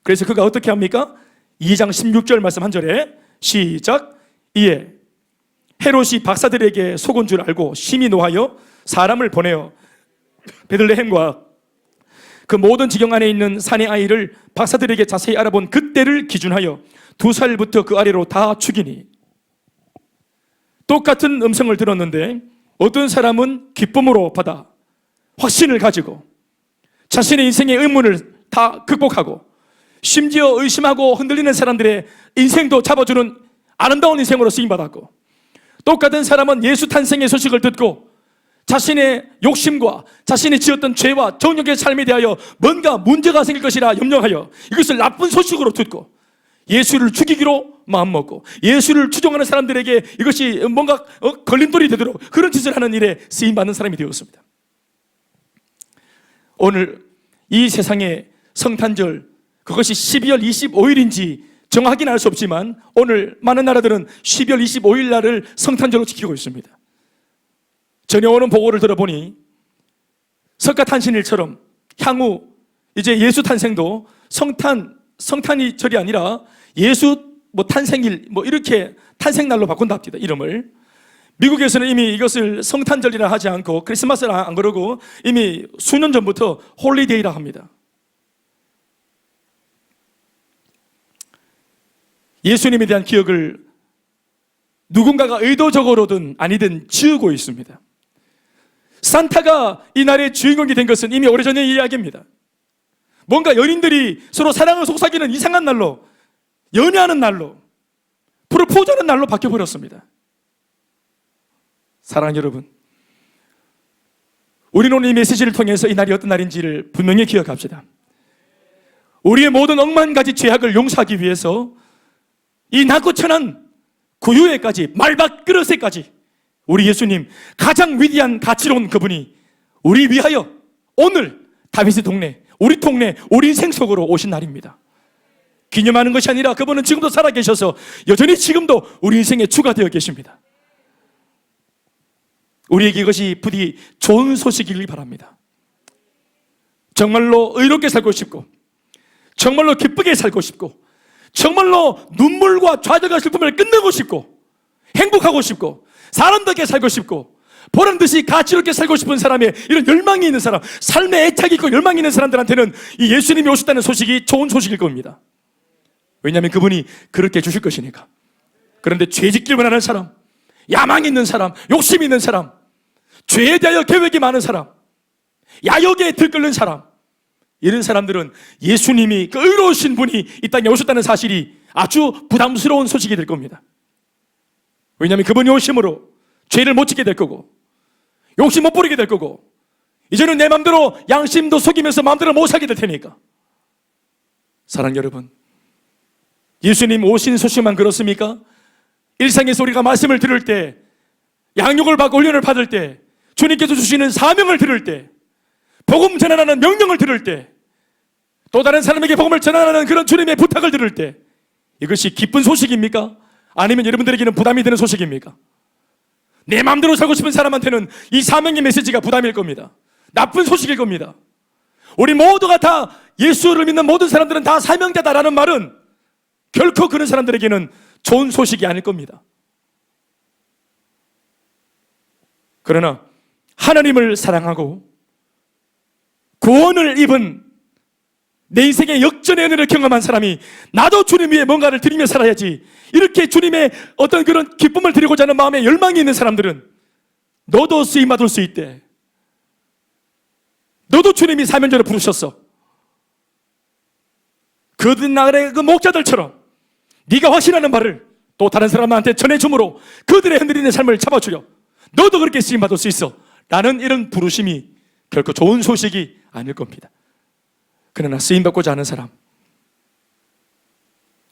그래서 그가 어떻게 합니까? 2장 16절 말씀 한 절에 시작. 이에 헤롯이 박사들에게 속은 줄 알고 심히 노하여 사람을 보내어 베들레헴과 그 모든 지경 안에 있는 산의 아이를 박사들에게 자세히 알아본 그때를 기준하여 2살부터 그 아래로 다 죽이니. 똑같은 음성을 들었는데 어떤 사람은 기쁨으로 받아 확신을 가지고 자신의 인생의 의문을 다 극복하고 심지어 의심하고 흔들리는 사람들의 인생도 잡아주는 아름다운 인생으로 쓰임받았고, 똑같은 사람은 예수 탄생의 소식을 듣고 자신의 욕심과 자신이 지었던 죄와 정욕의 삶에 대하여 뭔가 문제가 생길 것이라 염려하여 이것을 나쁜 소식으로 듣고 예수를 죽이기로 마음먹고 예수를 추종하는 사람들에게 이것이 뭔가 걸림돌이 되도록 그런 짓을 하는 일에 쓰임받는 사람이 되었습니다. 오늘 이 세상의 성탄절, 그것이 12월 25일인지 정확히는 알 수 없지만 오늘 많은 나라들은 12월 25일 날을 성탄절로 지키고 있습니다. 전해오는 보고를 들어보니 석가탄신일처럼 향후 이제 예수 탄생도 성탄이 절이 아니라 예수 탄생일 이렇게 탄생날로 바꾼답니다, 이름을. 미국에서는 이미 이것을 성탄절이라 하지 않고 크리스마스를 안 그러고 이미 수년 전부터 홀리데이라 합니다. 예수님에 대한 기억을 누군가가 의도적으로든 아니든 지우고 있습니다. 산타가 이 날의 주인공이 된 것은 이미 오래전의 이야기입니다. 뭔가 연인들이 서로 사랑을 속삭이는 이상한 날로, 연애하는 날로, 프로포즈하는 날로 바뀌어버렸습니다. 사랑하는 여러분, 우리는 오늘 이 메시지를 통해서 이 날이 어떤 날인지를 분명히 기억합시다. 우리의 모든 억만 가지 죄악을 용서하기 위해서 이 낮고 천한 구유에까지, 말밥그릇에까지 우리 예수님, 가장 위대한 가치로운 그분이 우리 위하여 오늘 다윗의 동네, 우리 동네, 우리 인생 속으로 오신 날입니다. 기념하는 것이 아니라 그분은 지금도 살아계셔서 여전히 지금도 우리 인생에 추가되어 계십니다. 우리에게 이것이 부디 좋은 소식이길 바랍니다. 정말로 의롭게 살고 싶고, 정말로 기쁘게 살고 싶고, 정말로 눈물과 좌절과 슬픔을 끝내고 싶고, 행복하고 싶고, 사람답게 살고 싶고, 보란듯이 가치롭게 살고 싶은 사람의 이런 열망이 있는 사람, 삶에 애착이 있고 열망이 있는 사람들한테는 이 예수님이 오셨다는 소식이 좋은 소식일 겁니다. 왜냐하면 그분이 그렇게 주실 것이니까. 그런데 죄짓기만 하는 사람, 야망 있는 사람, 욕심 있는 사람, 죄에 대하여 계획이 많은 사람, 야욕에 들끓는 사람, 이런 사람들은 예수님이 그 의로우신 분이 이 땅에 오셨다는 사실이 아주 부담스러운 소식이 될 겁니다. 왜냐하면 그분이 오심으로 죄를 못 짓게 될 거고, 욕심 못 부리게 될 거고, 이제는 내 마음대로 양심도 속이면서 마음대로 못 살게 될 테니까. 사랑하는 여러분, 예수님 오신 소식만 그렇습니까? 일상에서 우리가 말씀을 들을 때, 양육을 받고 훈련을 받을 때, 주님께서 주시는 사명을 들을 때, 복음 전하는 명령을 들을 때, 또 다른 사람에게 복음을 전하는 그런 주님의 부탁을 들을 때, 이것이 기쁜 소식입니까? 아니면 여러분들에게는 부담이 되는 소식입니까? 내 마음대로 살고 싶은 사람한테는 이 사명의 메시지가 부담일 겁니다. 나쁜 소식일 겁니다. 우리 모두가 다 예수를 믿는 모든 사람들은 다 사명자다라는 말은 결코 그런 사람들에게는 좋은 소식이 아닐 겁니다. 그러나 하나님을 사랑하고 구원을 입은 내 인생의 역전의 은혜를 경험한 사람이 나도 주님 위해 뭔가를 드리며 살아야지, 이렇게 주님의 어떤 그런 기쁨을 드리고자 하는 마음에 열망이 있는 사람들은 너도 쓰임받을 수 있대. 너도 주님이 사명자로 부르셨어. 그 나라의 그 목자들처럼 네가 확신하는 말을 또 다른 사람한테 전해줌으로 그들의 흔들리는 삶을 잡아주려 너도 그렇게 쓰임받을 수 있어 라는 이런 부르심이 결코 좋은 소식이 아닐 겁니다. 그러나 쓰임받고자 하는 사람,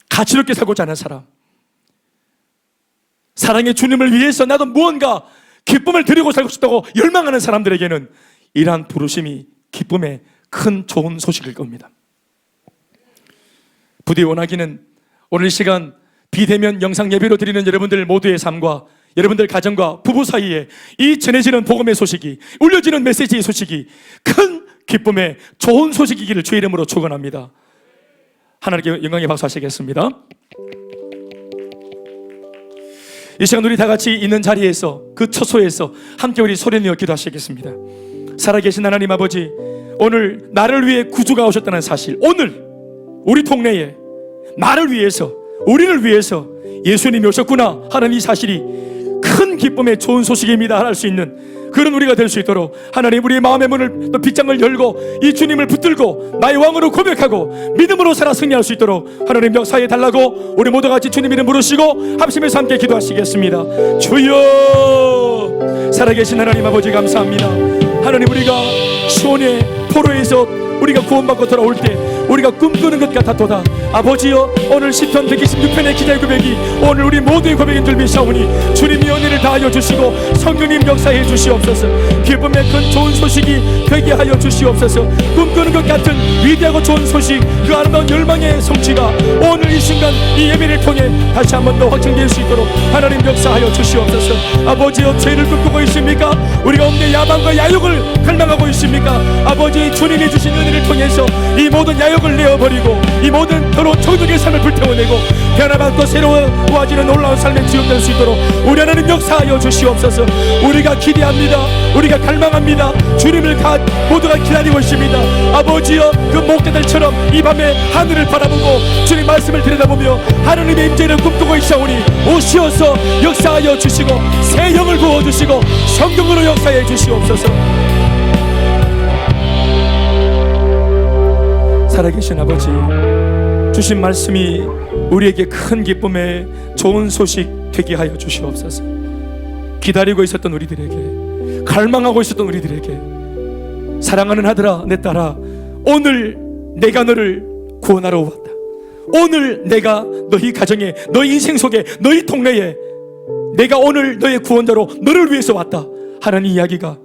가치롭게 살고자 하는 사람, 사랑의 주님을 위해서 나도 무언가 기쁨을 드리고 살고 싶다고 열망하는 사람들에게는 이러한 부르심이 기쁨의 큰 좋은 소식일 겁니다. 부디 원하기는 오늘 이 시간 비대면 영상 예배로 드리는 여러분들 모두의 삶과 여러분들 가정과 부부 사이에 이 전해지는 복음의 소식이, 울려지는 메시지의 소식이 큰 기쁨의 좋은 소식이기를 주의 이름으로 축원합니다. 하나님께 영광의 박수 하시겠습니다. 이 시간 우리 다 같이 있는 자리에서 그 처소에서 함께 우리 소리내어 기도하시겠습니다. 살아계신 하나님 아버지, 오늘 나를 위해 구주가 오셨다는 사실, 오늘 우리 동네에 나를 위해서, 우리를 위해서 예수님이 오셨구나 하는 이 사실이 큰 기쁨의 좋은 소식입니다 할 수 있는 그런 우리가 될 수 있도록 하나님, 우리의 마음의 문을 또 빗장을 열고 이 주님을 붙들고 나의 왕으로 고백하고 믿음으로 살아 승리할 수 있도록 하나님 역사해 달라고 우리 모두 같이 주님 이름 부르시고 합심해서 함께 기도하시겠습니다. 주여, 살아계신 하나님 아버지 감사합니다. 하나님, 우리가 시온의 포로에서 우리가 구원받고 돌아올 때 우리가 꿈꾸는 것 같았도다. 아버지여, 오늘 시편 126편의 기자의 고백이 오늘 우리 모두의 고백인 줄 믿사오니 주님이 은혜를 다하여 주시고 성령님 역사해 주시옵소서. 기쁨의 큰 좋은 소식이 되게 하여 주시옵소서. 꿈꾸는 것 같은 위대하고 좋은 소식, 그 아름다운 열망의 성취가 오늘 이 순간 이 예배를 통해 다시 한 번 더 확증될 수 있도록 하나님 역사하여 주시옵소서. 아버지여, 죄를 꿈꾸고 있습니까? 우리 가운데 야망과 야욕을 갈망하고 있습니까? 아버지, 주님이 주신 은혜를 통해서 이 모든 야욕을 내어버리고 이 모든 더러운 정욕의 삶을 불태워내고 변화받고 새로워지는 놀라운 삶의 주역 될 수 있도록 우리 하나님 역사하여 주시옵소서. 우리가 기대합니다. 우리가 갈망합니다. 주님을 모두가 기다리고 있습니다. 아버지여, 그 목자들처럼 이 밤에 하늘을 바라보고 주님 말씀을 들여다보며 하나님의 임재를 꿈꾸고 있사오니 오시어서 역사하여 주시고 새 영을 부어주시고 성경으로 역사해 주시옵소서. 살아계신 아버지, 주신 말씀이 우리에게 큰 기쁨의 좋은 소식 되게 하여 주시옵소서. 기다리고 있었던 우리들에게, 갈망하고 있었던 우리들에게, 사랑하는 아들아 내 딸아, 오늘 내가 너를 구원하러 왔다. 오늘 내가 너희 가정에, 너희 인생 속에, 너희 동네에 내가 오늘 너의 구원자로 너를 위해서 왔다 하는 이야기가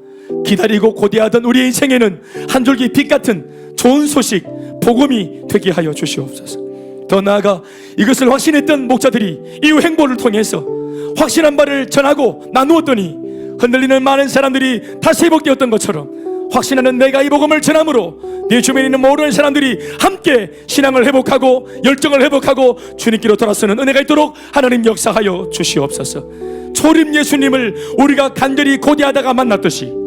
기다리고 고대하던 우리의 인생에는 한 줄기 빛 같은 좋은 소식, 복음이 되게 하여 주시옵소서. 더 나아가 이것을 확신했던 목자들이 이후 행보를 통해서 확신한 바를 전하고 나누었더니 흔들리는 많은 사람들이 다시 회복되었던 것처럼 확신하는 내가 이 복음을 전함으로 내 주변에 있는 모든 사람들이 함께 신앙을 회복하고 열정을 회복하고 주님께로 돌아서는 은혜가 있도록 하나님 역사하여 주시옵소서. 초림 예수님을 우리가 간절히 고대하다가 만났듯이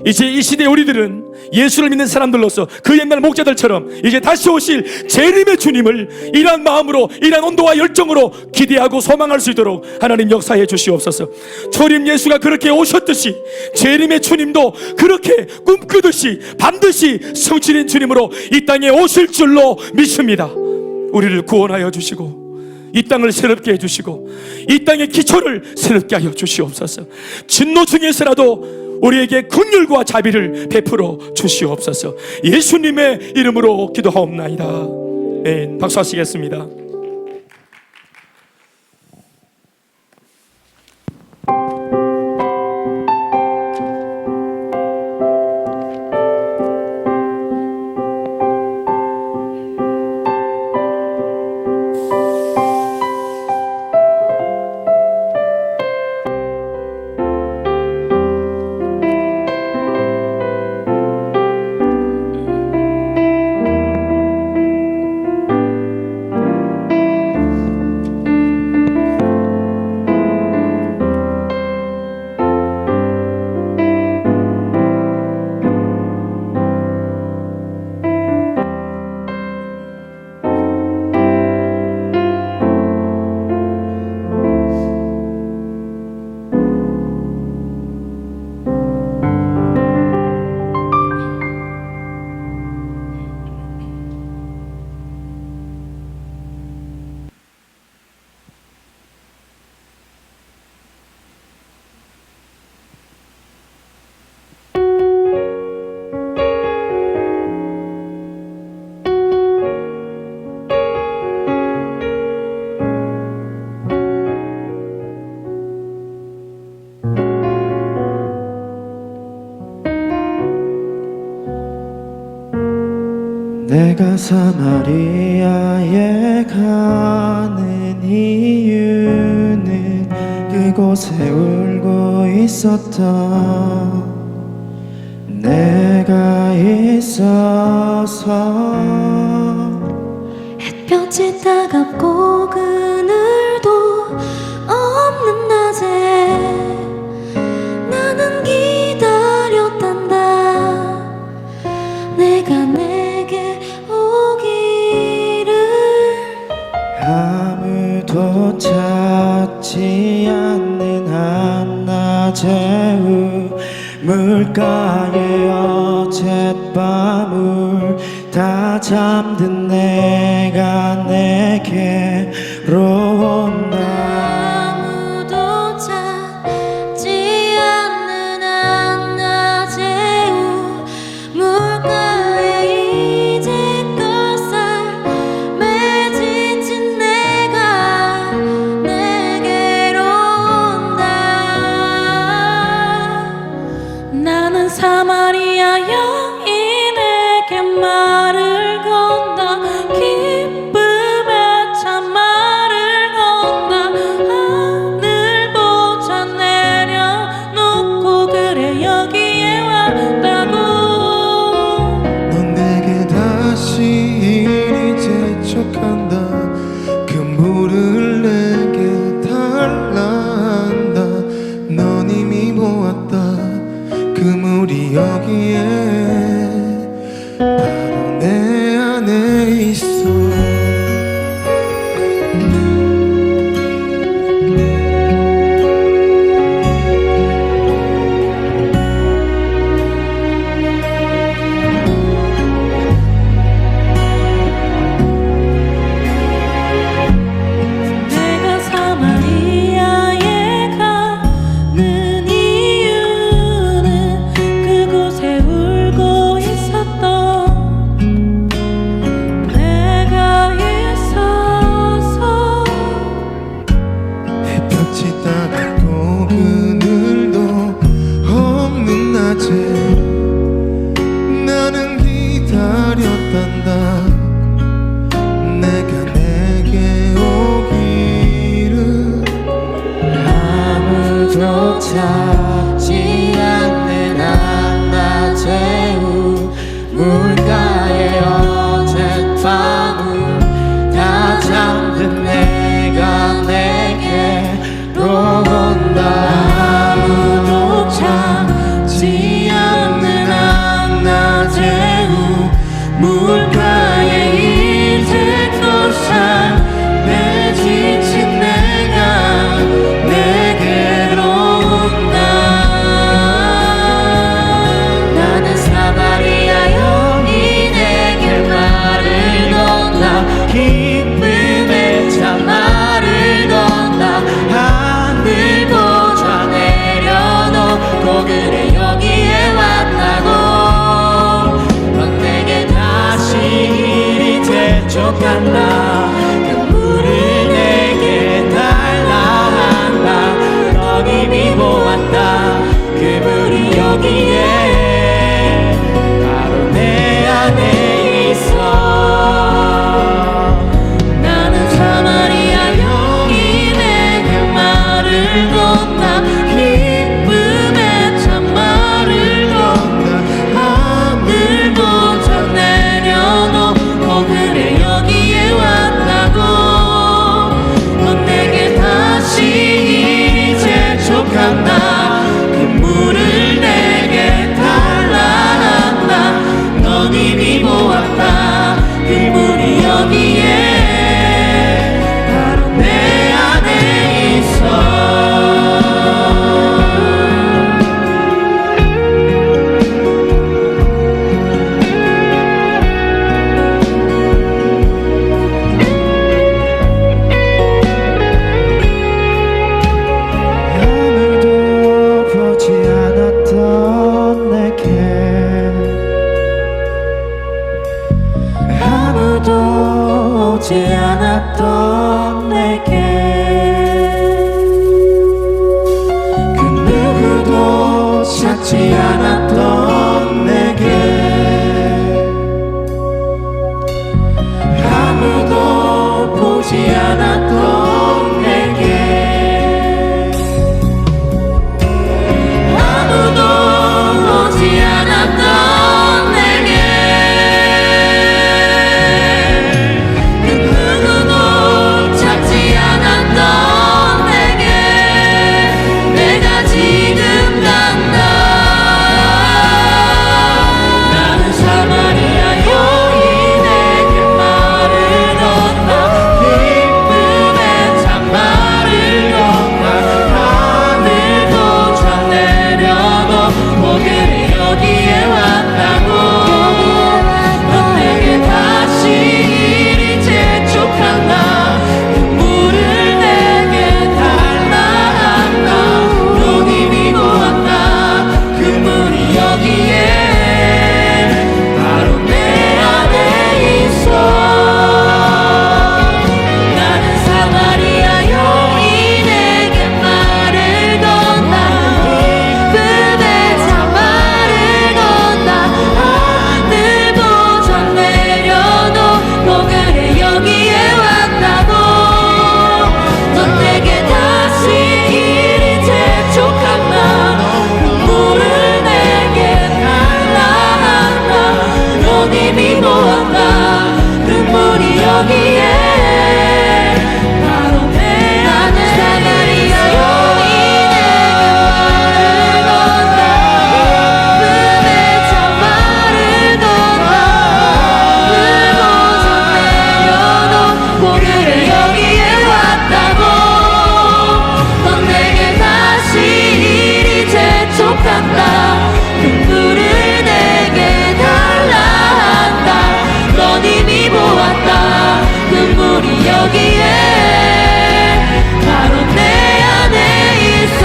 이제 이 시대에 우리들은 예수를 믿는 사람들로서 그 옛날 목자들처럼 이제 다시 오실 재림의 주님을 이러한 마음으로, 이러한 온도와 열정으로 기대하고 소망할 수 있도록 하나님 역사해 주시옵소서. 초림 예수가 그렇게 오셨듯이 재림의 주님도 그렇게 꿈꾸듯이 반드시 성취된 주님으로 이 땅에 오실 줄로 믿습니다. 우리를 구원하여 주시고 이 땅을 새롭게 해주시고 이 땅의 기초를 새롭게 하여 주시옵소서. 진노 중에서라도 우리에게 긍휼과 자비를 베풀어 주시옵소서. 예수님의 이름으로 기도하옵나이다. 아멘. 박수하시겠습니다. 내가 사마리아에 가는 이유는 그곳에 울고 있었다. 내가 있어서 햇볕이 따갑고 그늘도 없는 낮에 나는 기다렸단다. 내가 내게 오기를. 아무도 찾지 않는 한낮의 물가에 어젯밤을 다 잠든 내가 내게로 온다. 아무도 찾지 않는 한낮의 물가에 이제껏 삶에 지친 내가 내게로 온다. 나는 사마리아 여인에게 말을 건다. 기쁨의 참말을 건다. 하늘보자 내려놓고 그래 여기에 왔다고. 넌 내게 다시 이리 재촉한다. 그 물을 내게 달라 한다. 넌 이미 보았다. 그 물이 여기에 바로 내 안에 있어. 내가 사마리아에 가는 이유는 그곳에 울고 있었던 내가 있어서. 햇볕이 따갑고 그늘도 없는 낮에 나는 기다렸단다. 내가 내게 오기를. 아무도 찾지 않는 한낮의 물가에 어젯밤을 다 잠든 내가 내게로 온다. 아무도 찾지 않는 한낮의 물가에 이제껏 삶에 지친 내가 내게로 온다. 나는 사마리아 여인에게 말을 건다. 기쁨의 참말을 건다. 하늘보자 내려놓고 그래 여기에 왔다고. 넌 내게 다시 이리 재촉한다. 그 물을 내게 달라 한다. 넌 이미 보았다. 그 물이 여기에 바로 내 안에 있어. 나는 사마리아 여인에게 말을 건다. 기쁨의 참말을 건다. 하늘보자 내려놓고 그래 여기에 왔다고. 넌 내게 다시 이리 재촉한다. 그 물을 내게 달라 한다. 넌 이미 보았다. 그 물이 여기에 바로 내 안에 있어. 아무도 보지 않았던 내게 아무도 오지 않았던 내게 그 누구도 찾지 않았던 내게 찬다 눈물을 내게 달라 한다 넌 이미 보았다 눈물이 여기에 바로 내 안에 있어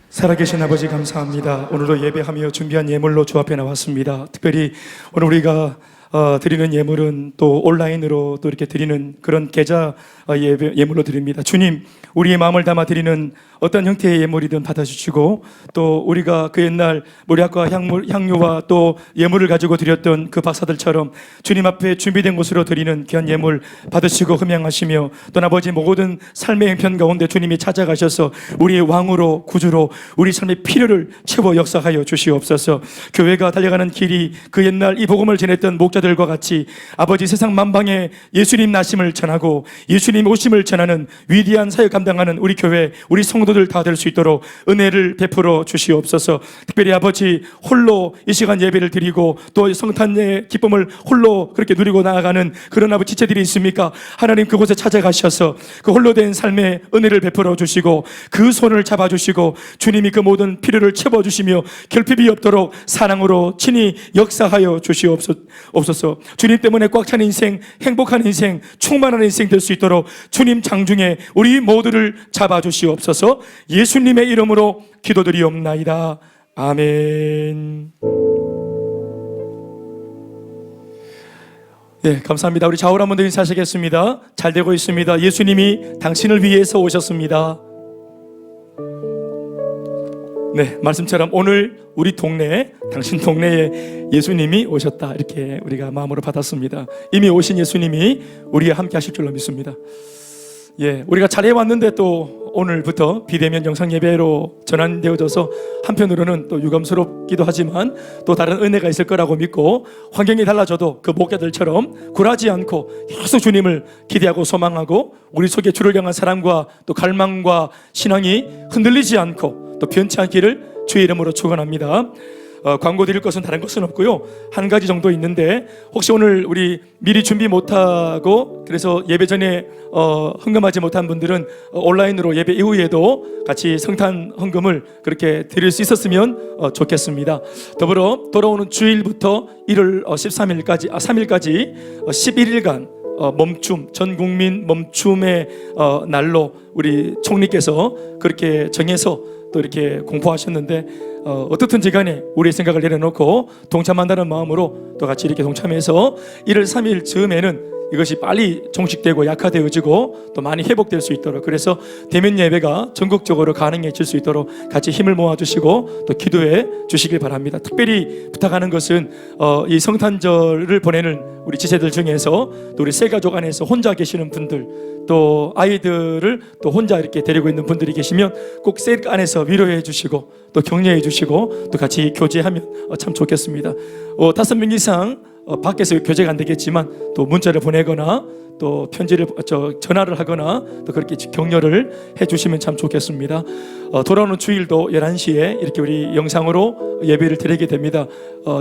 살아계신 아버지 감사합니다. 오늘도 예배하며 준비한 예물로 주 앞에 나왔습니다. 특별히 오늘 우리가 드리는 예물은 또 온라인으로 또 이렇게 드리는 그런 계좌 예물로 드립니다. 주님, 우리의 마음을 담아 드리는 어떤 형태의 예물이든 받아주시고 또 우리가 그 옛날 모략과 향료와 또 예물을 가지고 드렸던 그 박사들처럼 주님 앞에 준비된 곳으로 드리는 귀한 예물 받으시고 흠양하시며 또 아버지 모든 삶의 형편 가운데 주님이 찾아가셔서 우리의 왕으로 구주로 우리 삶의 필요를 채워 역사하여 주시옵소서. 교회가 달려가는 길이 그 옛날 이 복음을 전했던 목자들과 같이 아버지 세상 만방에 예수님 나심을 전하고 예수님 오심을 전하는 위대한 사역 감당하는 우리 교회 우리 성도들 다 될 수 있도록 은혜를 베풀어 주시옵소서. 특별히 아버지 홀로 이 시간 예배를 드리고 또 성탄의 기쁨을 홀로 그렇게 누리고 나아가는 그런 아버지 지체들이 있습니까? 하나님 그곳에 찾아가셔서 그 홀로 된 삶의 은혜를 베풀어 주시고 그 손을 잡아주시고 주님이 그 모든 필요를 채워주시며 결핍이 없도록 사랑으로 친히 역사하여 주시옵소서. 주님 때문에 꽉 찬 인생, 행복한 인생, 충만한 인생 될 수 있도록 주님 장중에 우리 모두를 잡아주시옵소서. 예수님의 이름으로 기도드리옵나이다. 아멘. 네, 감사합니다. 우리 좌우로 한번 더 인사하시겠습니다. 잘 되고 있습니다. 예수님이 당신을 위해서 오셨습니다. 네, 말씀처럼 오늘 우리 동네에 당신 동네에 예수님이 오셨다 이렇게 우리가 마음으로 받았습니다. 이미 오신 예수님이 우리와 함께 하실 줄로 믿습니다. 예, 우리가 잘해왔는데 또 오늘부터 비대면 영상 예배로 전환되어져서 한편으로는 또 유감스럽기도 하지만 또 다른 은혜가 있을 거라고 믿고 환경이 달라져도 그 목자들처럼 굴하지 않고 계속 주님을 기대하고 소망하고 우리 속에 주를 향한 사랑과 또 갈망과 신앙이 흔들리지 않고 또 변치 않기를 주의 이름으로 축원합니다. 광고 드릴 것은 다른 것은 없고요. 한 가지 정도 있는데 혹시 오늘 우리 미리 준비 못하고 그래서 예배 전에 헌금하지 못한 분들은 온라인으로 예배 이후에도 같이 성탄 헌금을 그렇게 드릴 수 있었으면 좋겠습니다. 더불어 돌아오는 주일부터 1월 13일까지 3일까지 11일간 멈춤, 전 국민 멈춤의 날로 우리 총리께서 그렇게 정해서 또 이렇게 공포하셨는데 어떻든지 간에 우리의 생각을 내려놓고 동참한다는 마음으로 또 같이 이렇게 동참해서 1월 3일 즈음에는 이것이 빨리 종식되고 약화되어지고 또 많이 회복될 수 있도록 그래서 대면 예배가 전국적으로 가능해질 수 있도록 같이 힘을 모아주시고 또 기도해 주시길 바랍니다. 특별히 부탁하는 것은 이 성탄절을 보내는 우리 지체들 중에서 또 우리 새가족 안에서 혼자 계시는 분들 또 아이들을 또 혼자 이렇게 데리고 있는 분들이 계시면 꼭 새 안에서 위로해 주시고 또 격려해 주시고 또 같이 교제하면 참 좋겠습니다. 5명 이상 밖에서 교제가 안 되겠지만 또 문자를 보내거나 또 편지를 전화를 하거나 또 그렇게 격려를 해주시면 참 좋겠습니다. 돌아오는 주일도 11시에 이렇게 우리 영상으로 예배를 드리게 됩니다.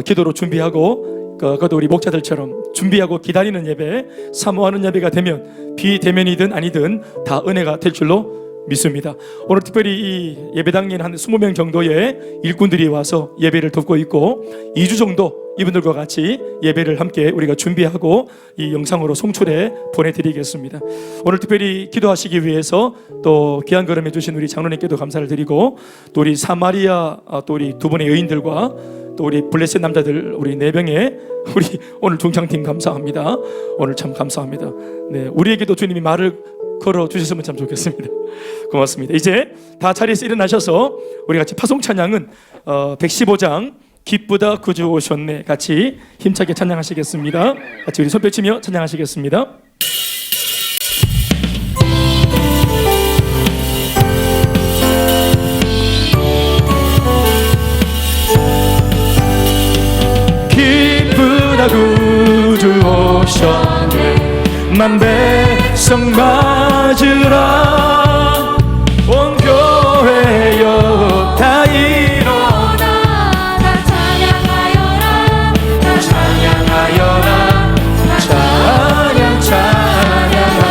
기도로 준비하고 그것도 우리 목자들처럼 준비하고 기다리는 예배, 사모하는 예배가 되면 비대면이든 아니든 다 은혜가 될 줄로 믿습니다. 오늘 특별히 이 예배당에는 한 20명 정도의 일꾼들이 와서 예배를 돕고 있고 2주 정도 이분들과 같이 예배를 함께 우리가 준비하고 이 영상으로 송출해 보내드리겠습니다. 오늘 특별히 기도하시기 위해서 또 귀한 걸음 해주신 우리 장로님께도 감사를 드리고 또 우리 사마리아 또 우리 두 분의 여인들과 또 우리 블레셋 남자들 우리 4명의 우리 오늘 중창팀 감사합니다. 오늘 참 감사합니다. 네, 우리에게도 주님이 말을 걸어 주셨으면 참 좋겠습니다. 고맙습니다. 이제 다 자리에서 일어나셔서 우리 같이 파송 찬양은 115장 기쁘다 구주 오셨네 같이 힘차게 찬양하시겠습니다. 같이 우리 손 펼치며 찬양하시겠습니다. 다 구주 오셨네. 만배성 맞으라. 온 교회여 다 일어나. 다 찬양하여라 찬양하여라. 찬양하여라.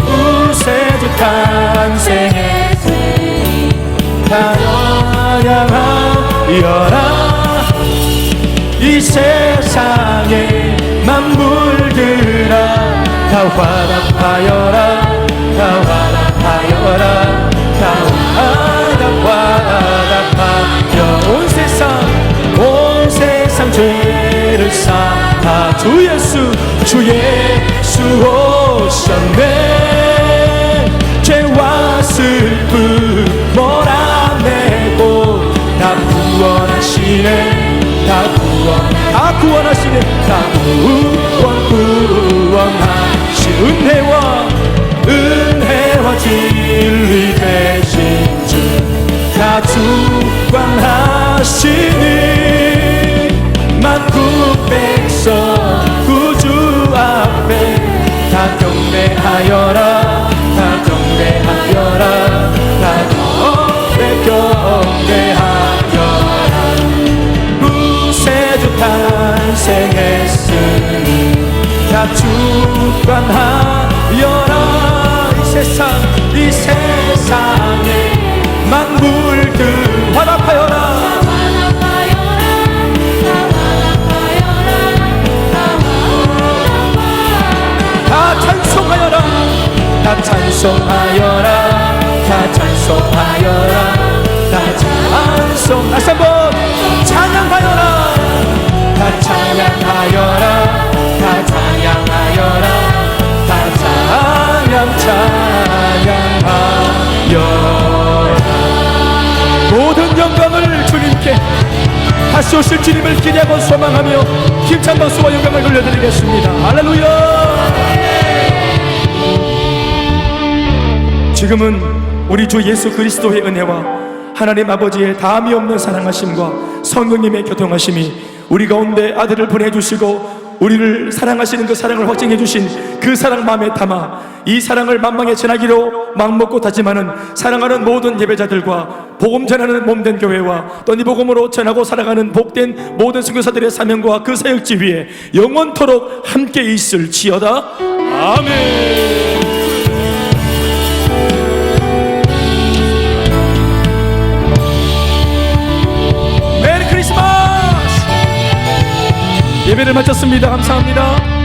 우세주 탄생했으니 다 찬양하여라. 이 세상의 만물들아 다 화답하여라. 다 화답하여라. 다 화답하여. 온 세상 죄를 사하 주 예수 오셨네. 죄와 슬픔 몰아내고 다 구원하시네. 다 구원하시네. 다 구원하시. 은혜와 진리 되신 주 다 주관하시니 만국 백성 구주 앞에 다 경배하여라. 다 경배하여라. 다 경배하여라. 구세주 탄생했으니 다 주관하여라. 이 세상에 만물들 화답하여라. 다 찬송하여라. 다 찬송하여라. 다 찬송하여라. 다 찬송. 다시 한번 찬양하여라. 다 찬양하여라. 다 찬양하여라. 다 찬양하여라. 모든 영광을 주님께 다시 오실 주님을 기대하고 소망하며 힘찬 박수와 영광을 돌려드리겠습니다. 할렐루야. 지금은 우리 주 예수 그리스도의 은혜와 하나님 아버지의 다함이 없는 사랑하심과 성령님의 교통하심이 우리 가운데 아들을 보내주시고 우리를 사랑하시는 그 사랑을 확증해 주신 그 사랑 마음에 담아 이 사랑을 만방에 전하기로 마음먹고 다짐하는 사랑하는 모든 예배자들과 복음 전하는 몸된 교회와 또 이 복음으로 전하고 살아가는 복된 모든 선교사들의 사명과 그 사역지 위에 영원토록 함께 있을지어다. 아멘. 메리 크리스마스. 예배를 마쳤습니다. 감사합니다.